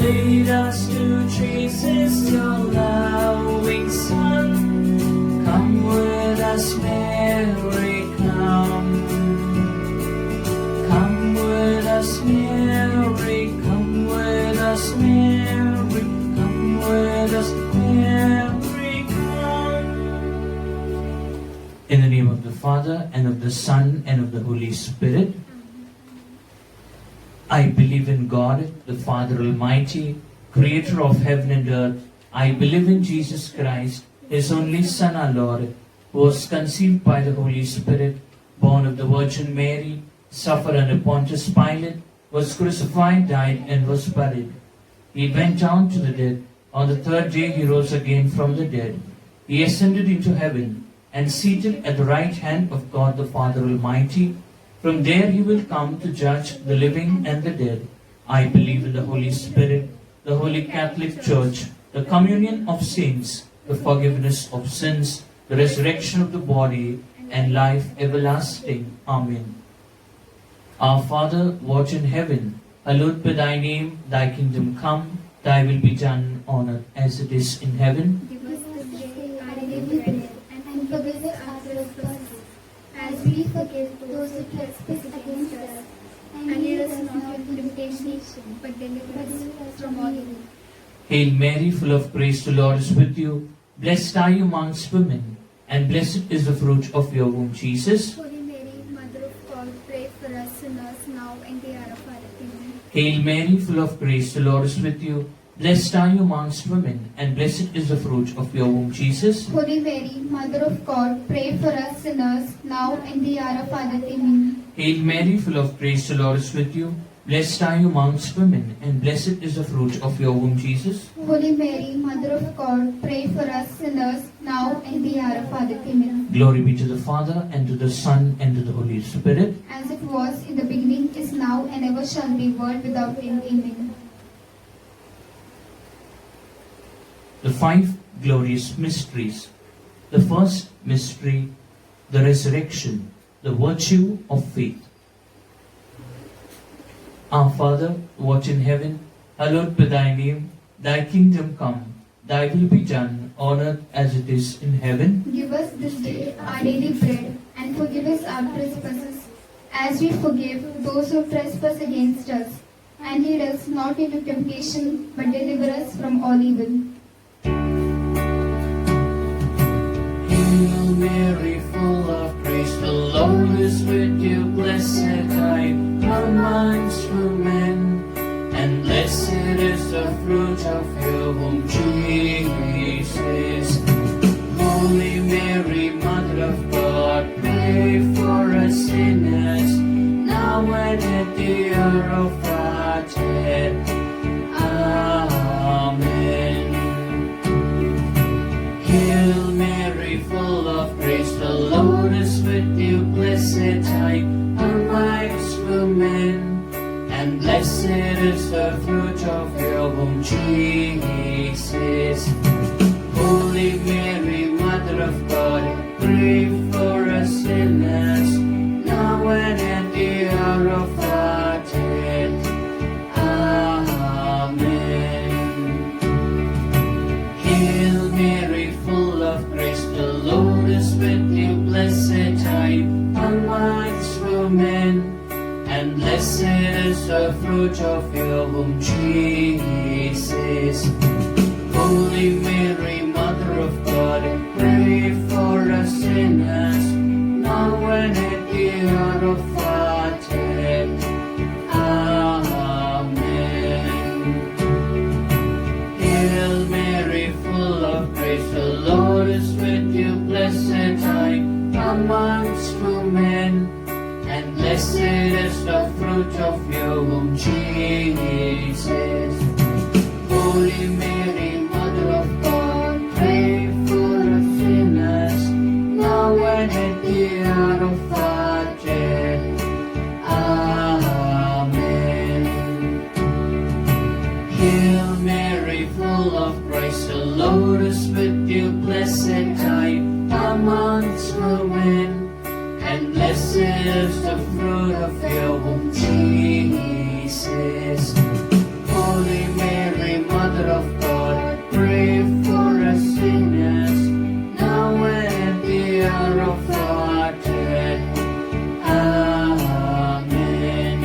Lead us to Jesus, your loving Son. Come with us, Mary, come. Come with us, Mary. Come with us, Mary. Come with us, Mary, come. In the name of the Father, and of the Son, and of the Holy Spirit. I believe in God, the Father Almighty, creator of heaven and earth. I believe in Jesus Christ, His only Son, our Lord, who was conceived by the Holy Spirit, born of the Virgin Mary, suffered under Pontius Pilate, was crucified, died, and was buried. He went down to the dead. On the third day He rose again from the dead. He ascended into heaven, and seated at the right hand of God the Father Almighty. From there He will come to judge the living and the dead. I believe in the Holy Spirit, the Holy Catholic Church, the communion of saints, the forgiveness of sins, the resurrection of the body, and life everlasting. Amen. Our Father, who art in heaven, hallowed be Thy name. Thy kingdom come. Thy will be done on earth as it is in heaven. Give us this day our daily bread, and forgive us our trespasses, as we forgive those who trespass against us. And lead us not into temptation, but deliver us from all evil. Hail Mary, full of grace, the Lord is with you. Blessed are you amongst women, and blessed is the fruit of your womb, Jesus. Holy Mary, Mother of God, pray for us sinners now and the hour of our death. Amen. Hail Mary, full of grace, the Lord is with you. Blessed are you amongst women, and blessed is the fruit of your womb, Jesus. Holy Mary, Mother of God, pray for us sinners now and the hour of our death. Amen. Hail Mary, full of grace, the Lord is with you. Blessed are you amongst women, and blessed is the fruit of your womb, Jesus. Holy Mary, Mother of God, pray for us sinners now and the hour of our death. Amen. Glory be to the Father, and to the Son, and to the Holy Spirit. As it was in the beginning, is now, and ever shall be, world without end. Amen. The five glorious mysteries. The first mystery, the resurrection, the virtue of faith. Our Father, who art in heaven, hallowed be Thy name. Thy kingdom come. Thy will be done on earth as it is in heaven. Give us this day our daily bread, and forgive us our trespasses, as we forgive those who trespass against us. And lead us not into temptation, but deliver us from all evil. Hail Mary, full of grace, the Lord is with you. Blessed are you amongst women, and blessed is the fruit of your womb, Jesus. Holy Mary, Mother of God, pray for us sinners, now and at the hour of our death. Amen. Hail Mary, full of grace, the Lord is with you. Blessed are you amongst women, and blessed is the fruit of your womb, Jesus. Holy Mary, Mother of God, pray for us sinners, now and at the hour of our death. Amen. Hail Mary, full of grace, the Lord is with you. Blessed are you amongst amongst women, and blessed is the fruit of your womb, Jesus. Holy Mary, Mother of God, pray for us sinners, now and at the hour of our death. Amen. Hail Mary, full of grace, the Lord is with you. Blessed are you amongst women, and blessed is the fruit of your womb, Jesus. Holy Mary, Mother of God, pray for us sinners, now and at the hour of our death. Amen. Hail Mary, full of grace, the Lord is with you. Blessed are you amongst women, and blessed is the fruit of your womb, Jesus. Holy Mary, Mother of God, pray for us sinners, now and at the hour of our death. Amen.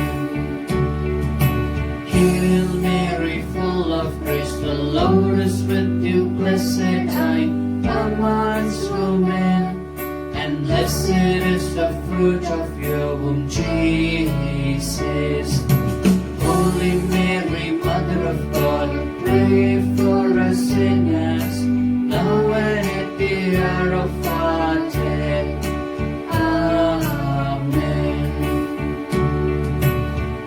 Hail Mary, full of grace, the Lord is with you. Blessed are you amongst women, and blessed is the fruit of your womb, Jesus. Holy Mary, Mother of God, pray for us sinners, now and at the hour of our death. Amen.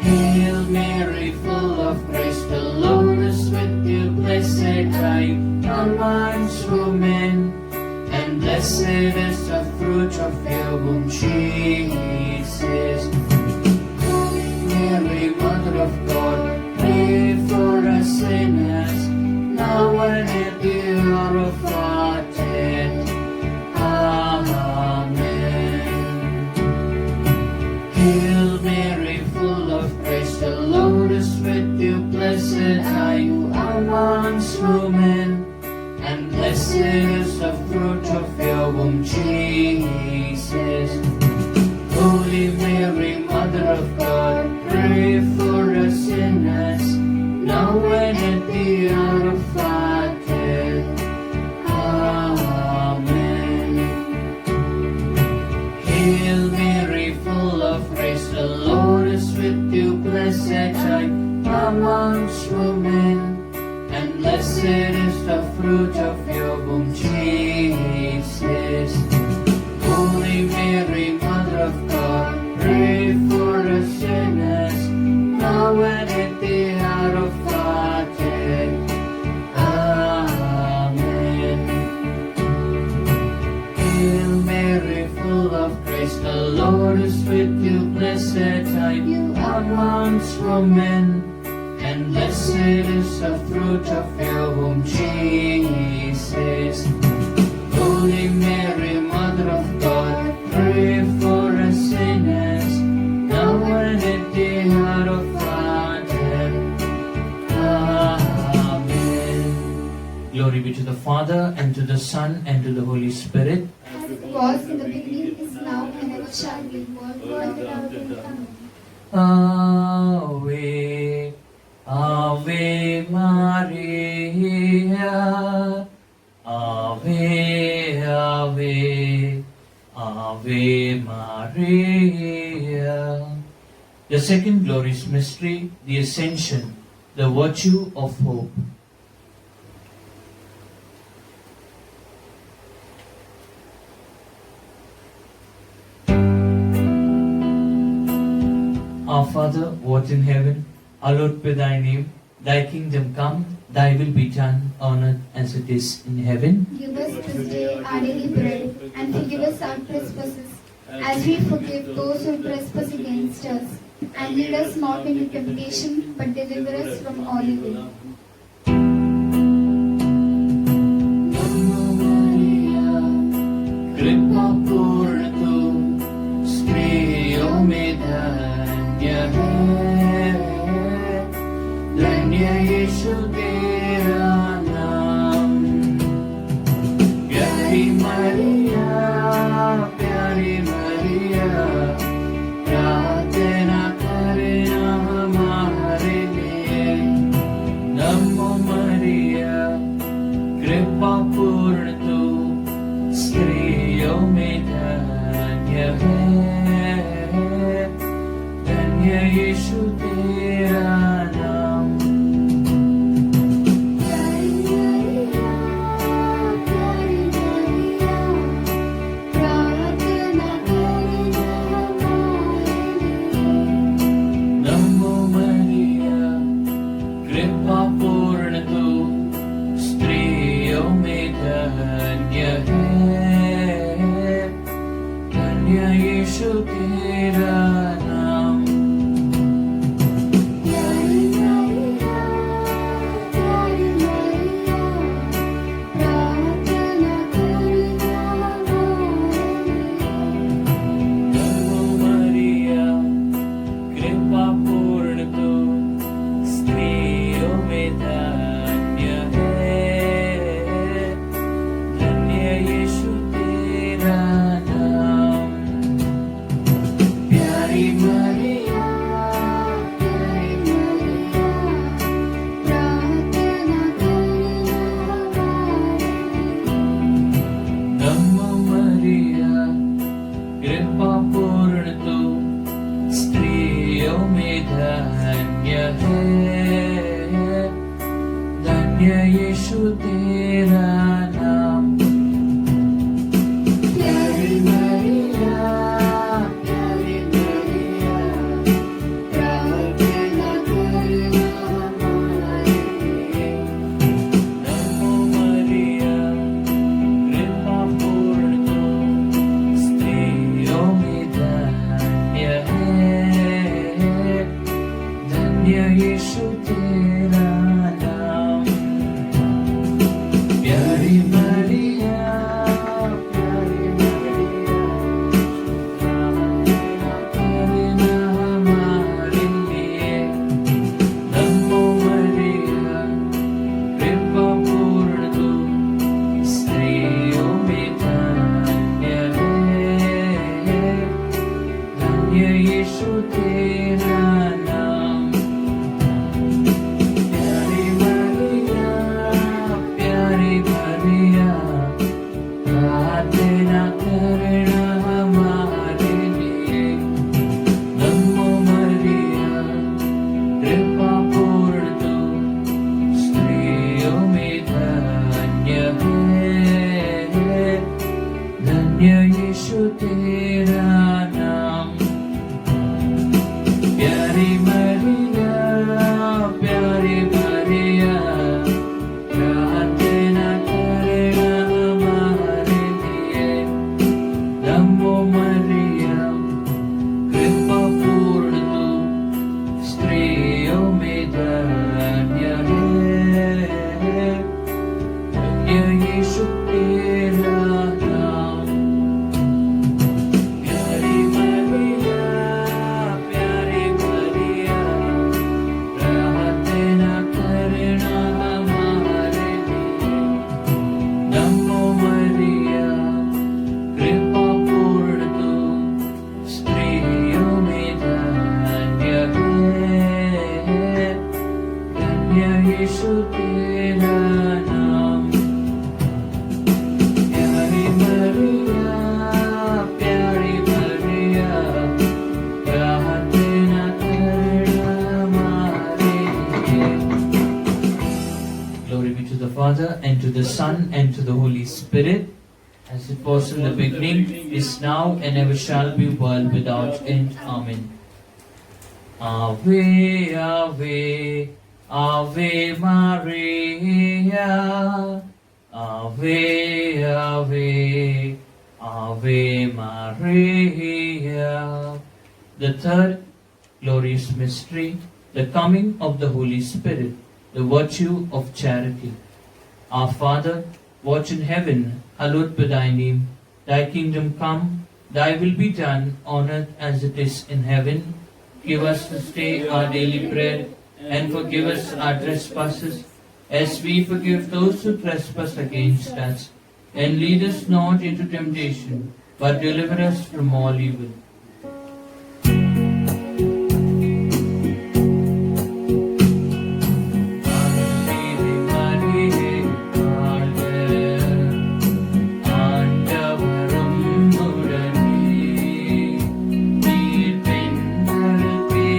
Hail Mary, full of grace, the Lord is with you. Blessed are you amongst women, and blessed is the fruit of your womb, Jesus. Holy Mary, Mother of God, pray for us sinners, now and at the hour of our death. Amen. Hail Mary, full of grace, the Lord is with you. Blessed are you amongst women, and blessed is the fruit of your womb, Jesus. Holy Mary, Mother of God, pray for us sinners, now and at the hour of our death. Amen. Hail Mary, full of grace, the Lord is with you. Blessed are you amongst women, and blessed is the fruit of your womb, Jesus. Holy Mary, Mother of God, pray for us sinners, now and at the hour of our death. Amen. Hail Mary, full of grace, the Lord is with you. Blessed are you amongst women, and blessed is the fruit of your womb, Jesus. Holy Mary, Mother of God, pray for us sinners, now and at the hour of our death. Amen. Glory be to the Father, and to the Son, and to the Holy Spirit. As it was in the beginning, is now, and ever shall be, world without end. Amen. Ave, Ave Maria, Ave, Ave, Ave Maria. The second glorious mystery, the Ascension, the virtue of hope. Our Father, who art in heaven, hallowed be thy name. Thy kingdom come, thy will be done on earth as it is in heaven. Give us this day our daily bread, and forgive us our trespasses, as we forgive those who trespass against us. And lead us not into temptation, but deliver us from all evil. Kripa purna tu, Spriyo mein dhanya hai, dhanya Yeshu tera naam. Pyari Maria, यीशु तेरा नाम। प्यारी मरिया, प्यारी मरिया, प्रार्थना करना हमारे लिए। नमो मरिया, कृपा पूर्ण तू स्त्रियों में धन्य है, धन्य यीशु तेरा नाम। प्यारी मरिया, प्यारी मरिया, प्रार्थना करना हमारे लिए। नमो मरिया, कृपा पूर्ण तू स्त्रियों में धन्य है, धन्य यीशु तेरा नाम। प्यारी मरिया, प्यारी मरिया, प्रार्थना करना हमारे लिए। नमो मरिया, कृपा पूर्ण तू स्त्रियों में धन्य है, धन्य यीशु तेरा नाम। प्यारी मरिया, प्यारी मरिया, प्रार्थना करना हमारे लिए। नमो मरिया, कृपा पूर्ण तू स्त्रियों में धन्य है, धन्य यीशु तेरा नाम। प्यारी मरिया, प्यारी मरिया, प्रार्थना करना हमारे लिए। नमो मरिया, कृपा पूर्ण तू स्त्रियों में धन्य है, धन्य यीशु तेरा नाम। प्यारी मरिया, प्यारी मरिया, प्रार्थना करना हमारे लिए। नमो मरिया, कृपा पूर्ण तू स्त्रियों में धन्य है, धन्य यीशु तेरा नाम। प्यारी मरिया, प्यारी मरिया, प्रार्थना करना हमारे लिए। नमो मरिया, कृपा पूर्ण तू स्त्रियों में धन्य है, धन्य यीशु तेरा नाम। प्यारी मरिया, प्यारी मरिया, प्रार्थना करना हमारे लिए। नमो मरिया, कृपा पूर्ण तू स्त्रियों में धन्य है, धन्य यीशु तेरा नाम। प्यारी मरिया, प्यारी मरिया, प्रार्थना करना हमारे लिए। Glory be to the Father, and to the Son, and to the Holy Spirit, as it was in the beginning, is now, and ever shall be, world without end. Amen. Ave, Ave, Ave Maria. Ave, Ave, Ave Maria. The third glorious mystery, the coming of the Holy Spirit, the virtue of charity. Our Father, watch in heaven, hallowed be thy name. Thy kingdom come, thy will be done on earth as it is in heaven. Give us this day our daily bread, and forgive us our trespasses, as we forgive those who trespass against us. And lead us not into temptation, but deliver us from all evil. ஆண்டவரும் உடனே நீர் பெண்களுக்கே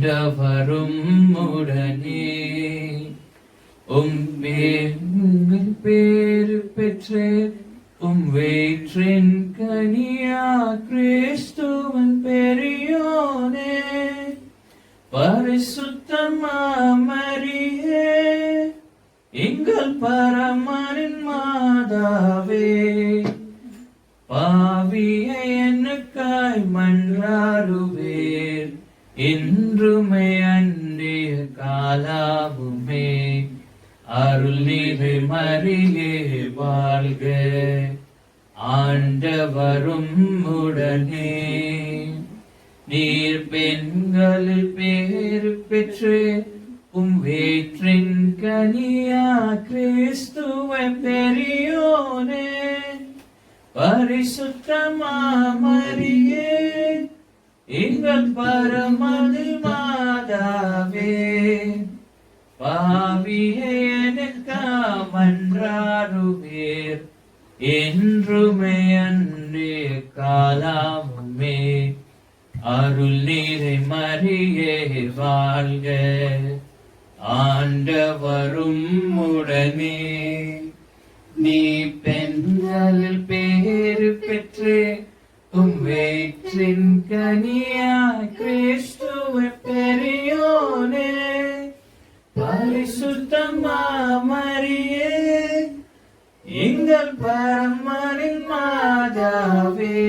ஆண்டவரும் உடனே உங்கள் பேர் பெற்று வயிற்றின் கனியா கிறிஸ்துவன் பெரியோனே பரிசுத்தமா மரியே எங்கள் பரமனின் மாதாவே பாவியை எனக்காய் மன்றாடுவேர் இன்றுமே அன்றைய காலாவுமே அருள் நீரை மரியே வாழ்க ஆண்டவரும் உடனே நீர் பெண்களில் பேர் பெற்று வயிற்றின் கனியா கிறிஸ்துவை பெரியோனே பரிசுத்தமா மரியே எங்கள் பரமனின் மாதாவே பாவியை எனக்கா மன்றாடுவேர் என்றுமே அன்றே காலாமுமே அருள் நீரை மரியே வாழ்க ஆண்டவரும் உடனே நீ பெண்களில் பேறு பெற்று வயிற்றின் கனியா கிறிஸ்துவை பெரியோனே பரிசுத்தமா மரியே எங்கள் பரமனின் மாதாவே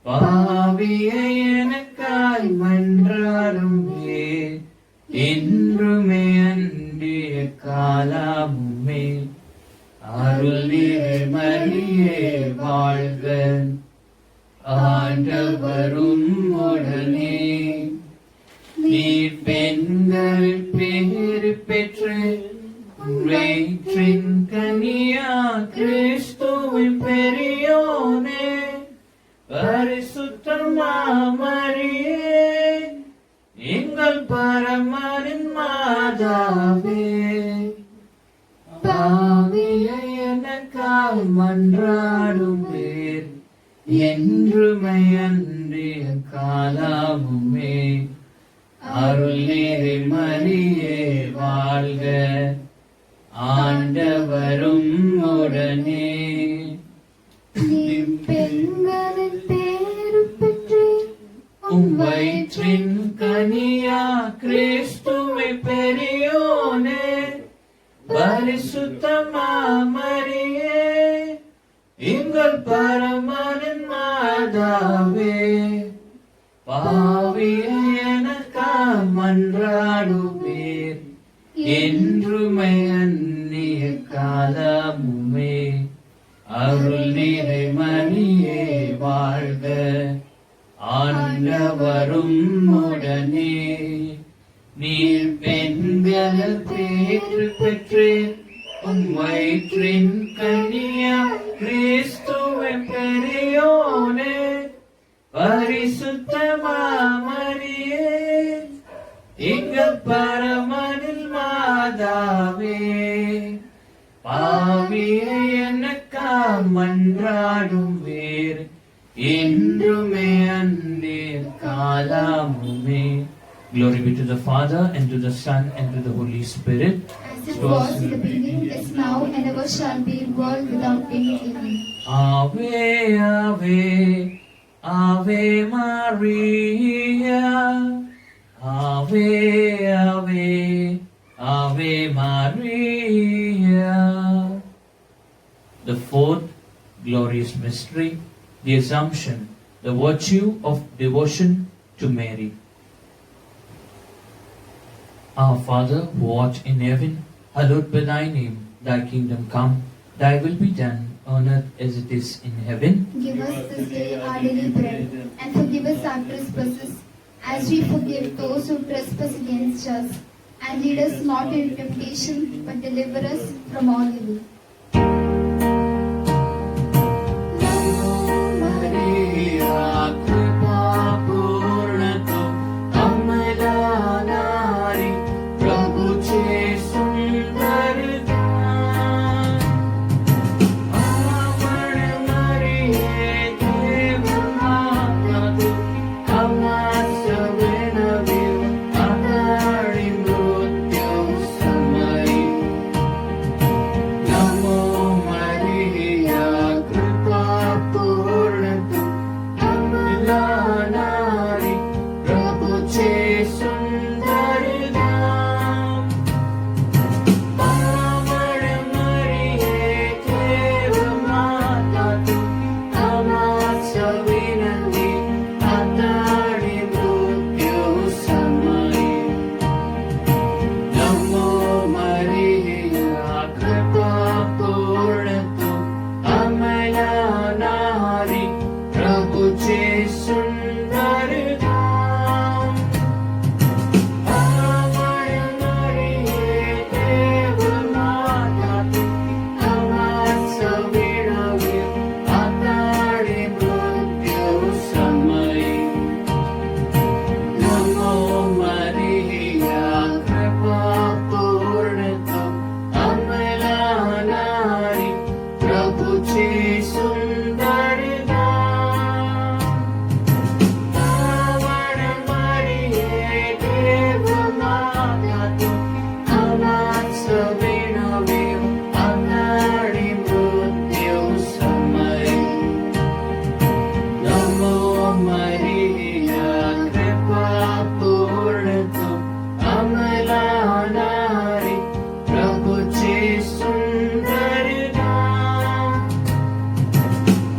பாவியை எனக்காய் மன்றாடுமே என்றுமே அன்றைய காலாமுமே அருள் நீரை மரியே வாழ்க ஆண்டவரும் உடனே நீ பெண்கள் பேறு பெற்று வயிற்றின் கனியா கிறிஸ்துவை பெரியோனே பரிசுத்தமா மரியே எங்கள் பரமனின் மாதாவே பாவியை எனக்காய் மன்றாடுவேர் என்றுமை அன்றைய காலாமுமே அருள் நீரை மரியே வாழ்க ஆண்டவரும் உடனே பெண்களின் பேறு பெற்று வயிற்றின் கனியா கிறிஸ்துவை பெரியோனே பரிசுத்தமா மரியே எங்கள் பரமனின் மாதாவே பாவியை எனக்கா மன்றாடுவேர் என்றுமை அந்நிய காலமுமே அருள் நீரை மரியே வாழ்க ஆண்டவரும் உடனே நீர் பெண்கள் பேறு பெற்று வயிற்றின் கனியா கிறிஸ்துவை பெரியோனே பரிசுத்தமா மரியே எங்கள் பரமனின் மாதாவே பாவியை எனக்கா மன்றாடுவேர் என்றுமே அன்றைய காலாமுமே. Glory be to the Father, and to the Son, and to the Holy Spirit. as it was in the beginning, is now, and ever shall be, world without end. Amen. Ave, Ave, Ave Maria. Ave, Ave, Ave Maria. The fourth glorious mystery, the Assumption, the virtue of devotion to Mary. Our Father, who art in heaven, hallowed be thy name. Thy kingdom come, thy will be done, on earth as it is in heaven. Give us this day our daily bread, and forgive us our trespasses, as we forgive those who trespass against us. And lead us not into temptation, but deliver us from all evil. Maria, Kripa Purnato, Amala Nari, Prabhu Che Sundarita. Amana Mariye Devamatu, Amasa Venavil. प्रभुचे सुंदर धाम our मरिये देव माता तू आमाचा विणावे आताडे मृत्यू समयी नमो मरिया कृपा पूर्ण तू अमला नारी प्रभुचे सुंदर धाम आवर मरिये देव माता तू आमाचा विणावे आताडे मृत्यू समयी नमो मरिया कृपा पूर्ण तू अमला नारी प्रभुचे सुंदर धाम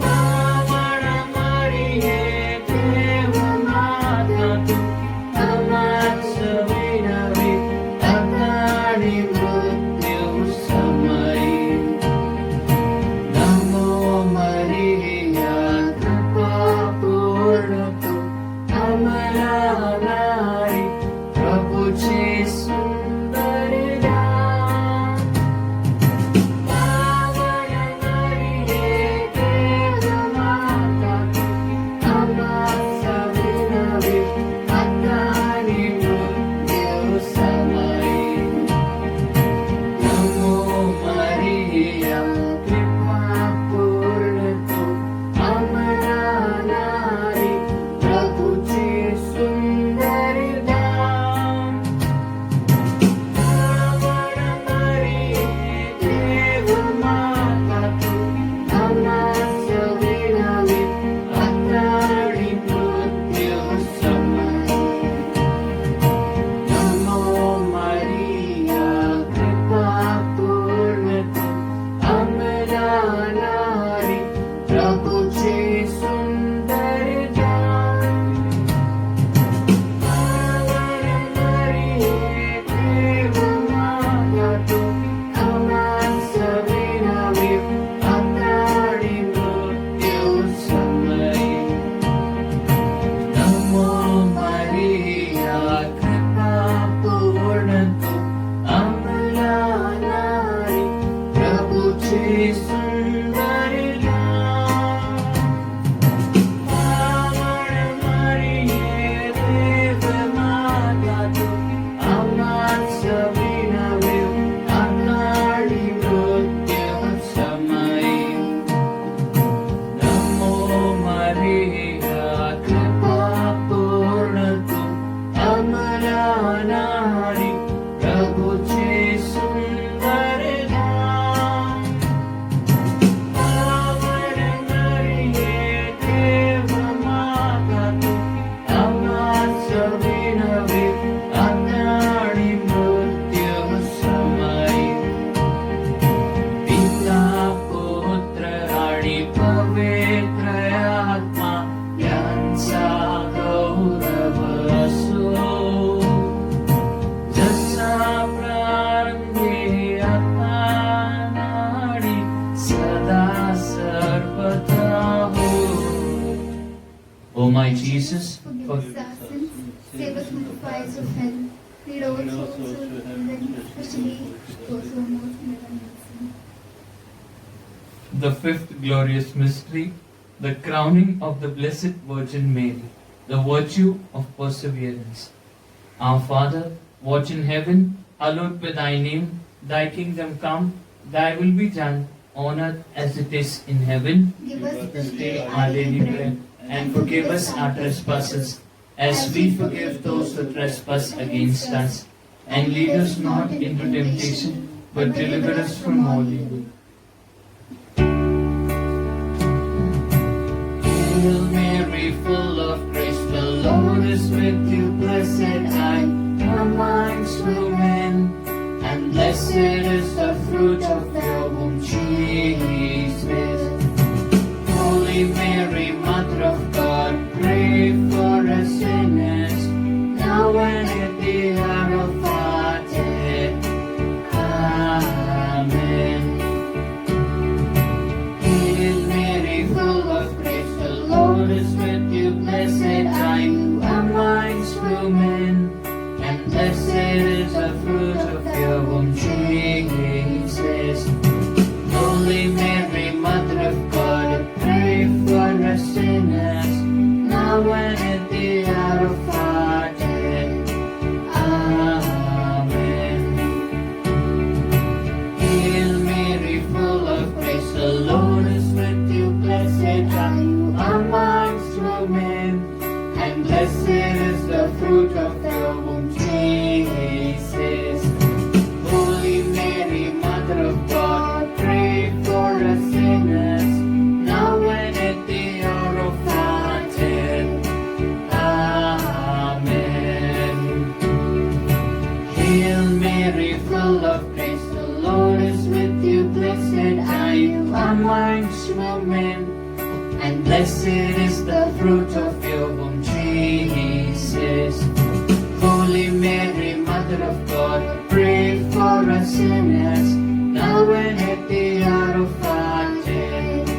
आवर मरिये देव माता तू आमाचा विणावे आताडे मृत्यू समयी नमो मरिया कृपा पूर्ण तू अमला नारी प्रभुचे सुंदर धाम आवर मरिये देव माता तू आमाचा विणावे आताडे मृत्यू समयी नमो मरिया कृपा पूर्ण तू अमला नारी प्रभुचे सुंदर धाम आवर मरिये देव माता तू आमाचा विणावे आताडे मृत्यू समयी नमो मरिया कृपा पूर्ण तू अमला नारी प्रभुचे सुंदर धाम आवर मरिये देव माता तू आमाचा विणावे आताडे मृत्यू समयी नमो मरिया कृपा पूर्ण तू अमला नारी प्रभुचे सुंदर धाम आवर मरिये देव माता तू आमाचा विणावे आताडे मृत्यू समयी नमो मरिया कृपा पूर्ण तू अमला नारी प्रभुचे सुंदर धाम आवर मरिये देव माता तू आमाचा विणावे आताडे मृत्यू समयी पिता पुत्र आणि पवित्र आत्मा यांचा गौरव असो जसा प्रारंभी आता नाडी सदा सर्वदा हो O my Jesus, Forgive us our sins, save us from the fires of hell, lead all souls to heaven, especially those who are most in need of mercy. the fifth glorious mystery, the crowning of the Blessed Virgin Mary, the virtue of perseverance. Our Father, watch in heaven, hallowed be thy name, thy kingdom come, thy will be done, on earth as it is in heaven. Give us this day our daily bread, and forgive us our trespasses, as we forgive those who trespass against us. And lead us not into temptation, but deliver us from all evil. Hail Mary, full of grace, the Lord is with you. Blessed are you amongst women, and blessed is the fruit of your womb, Jesus. Holy Mary, Mother of God, pray for us sinners, now and at the hour of our death. Amen. Hail Mary, full of grace, the Lord is with you. Blessed are you amongst women, and blessed is the fruit of your womb, Jesus. Holy Mary, Mother of God, pray for us sinners, now and at the hour of our death. Amen. Hail Mary, full of grace, the Lord is with you. Blessed are you amongst women, and blessed is the fruit of your womb, Jesus. Holy Mary, Mother of God, pray for us sinners, now and at the hour of our death. Amen. Hail Mary, full of grace, the Lord is with you. Blessed are you amongst women, and blessed is the fruit of your womb, Jesus. Holy Mary, Mother of God, pray for us sinners, now and at the hour of our death.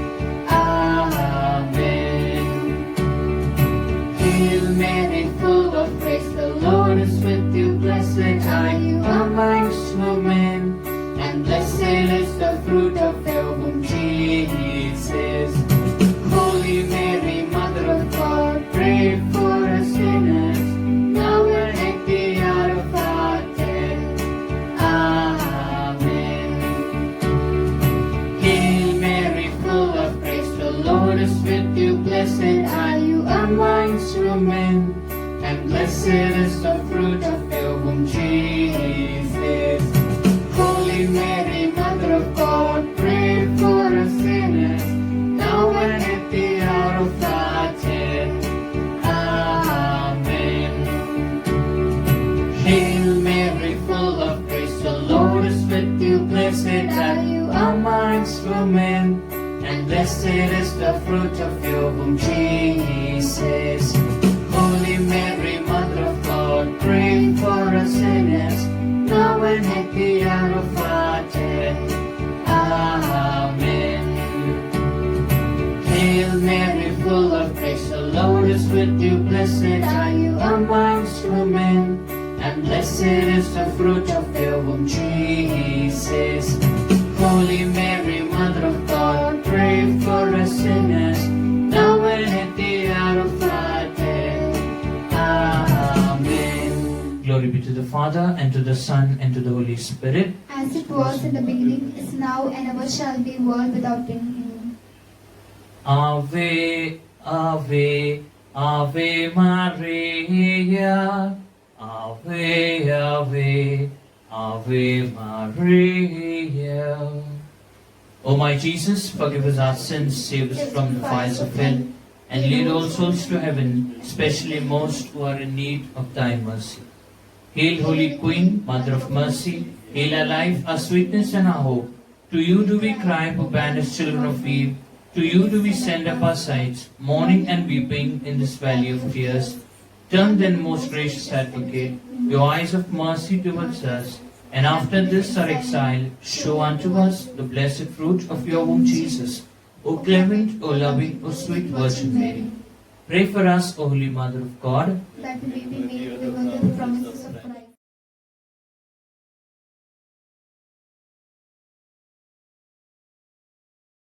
Amen. Hail Mary, full of grace, the Lord is with you. Blessed are you amongst women, and blessed is the fruit of your womb, Jesus. Holy Mary, Mother of God, pray for us sinners, now and at the hour of our death. Amen. Hail Mary, full of grace, the Lord is with you. Blessed are you amongst women, and blessed is the fruit of your womb, Jesus. Holy Mary, Mother of God, pray for us sinners, now and at the hour of our death. Amen. Hail Mary, full of grace, the Lord is with you. Blessed are you amongst women, and blessed is the fruit of your womb, Jesus. Holy Mary, Mother of God, pray for us sinners, now and at the hour of our death. Amen. Hail Mary, full of grace, the Lord is with you. Blessed are you amongst women, and blessed is the fruit of your womb, Jesus. Holy Mary, Mother of God, pray for us sinners, now and at the hour of our death. Amen. Glory be to the Father, and to the Son, and to the Holy Spirit. As it was in the beginning, is now, and ever shall be, world without end. Amen. Ave, Ave, Ave Maria. Ave, Ave, Ave Maria. O my Jesus, forgive us our sins, save us from the fires of hell, and lead all souls to heaven, especially most who are in need of thy mercy. Hail, Holy Queen, Mother of Mercy, hail our life, our sweetness, and our hope. To you do we cry, who banish children of Eve. To you do we send up our sighs, mourning and weeping in this valley of tears. Turn then, most gracious Advocate, your eyes of mercy towards us, and after this our exile, show unto us the blessed fruit of your womb, Jesus. O clement, O loving, O sweet Virgin Mary, pray for us, O Holy Mother of God, That we may be made worthy of the promises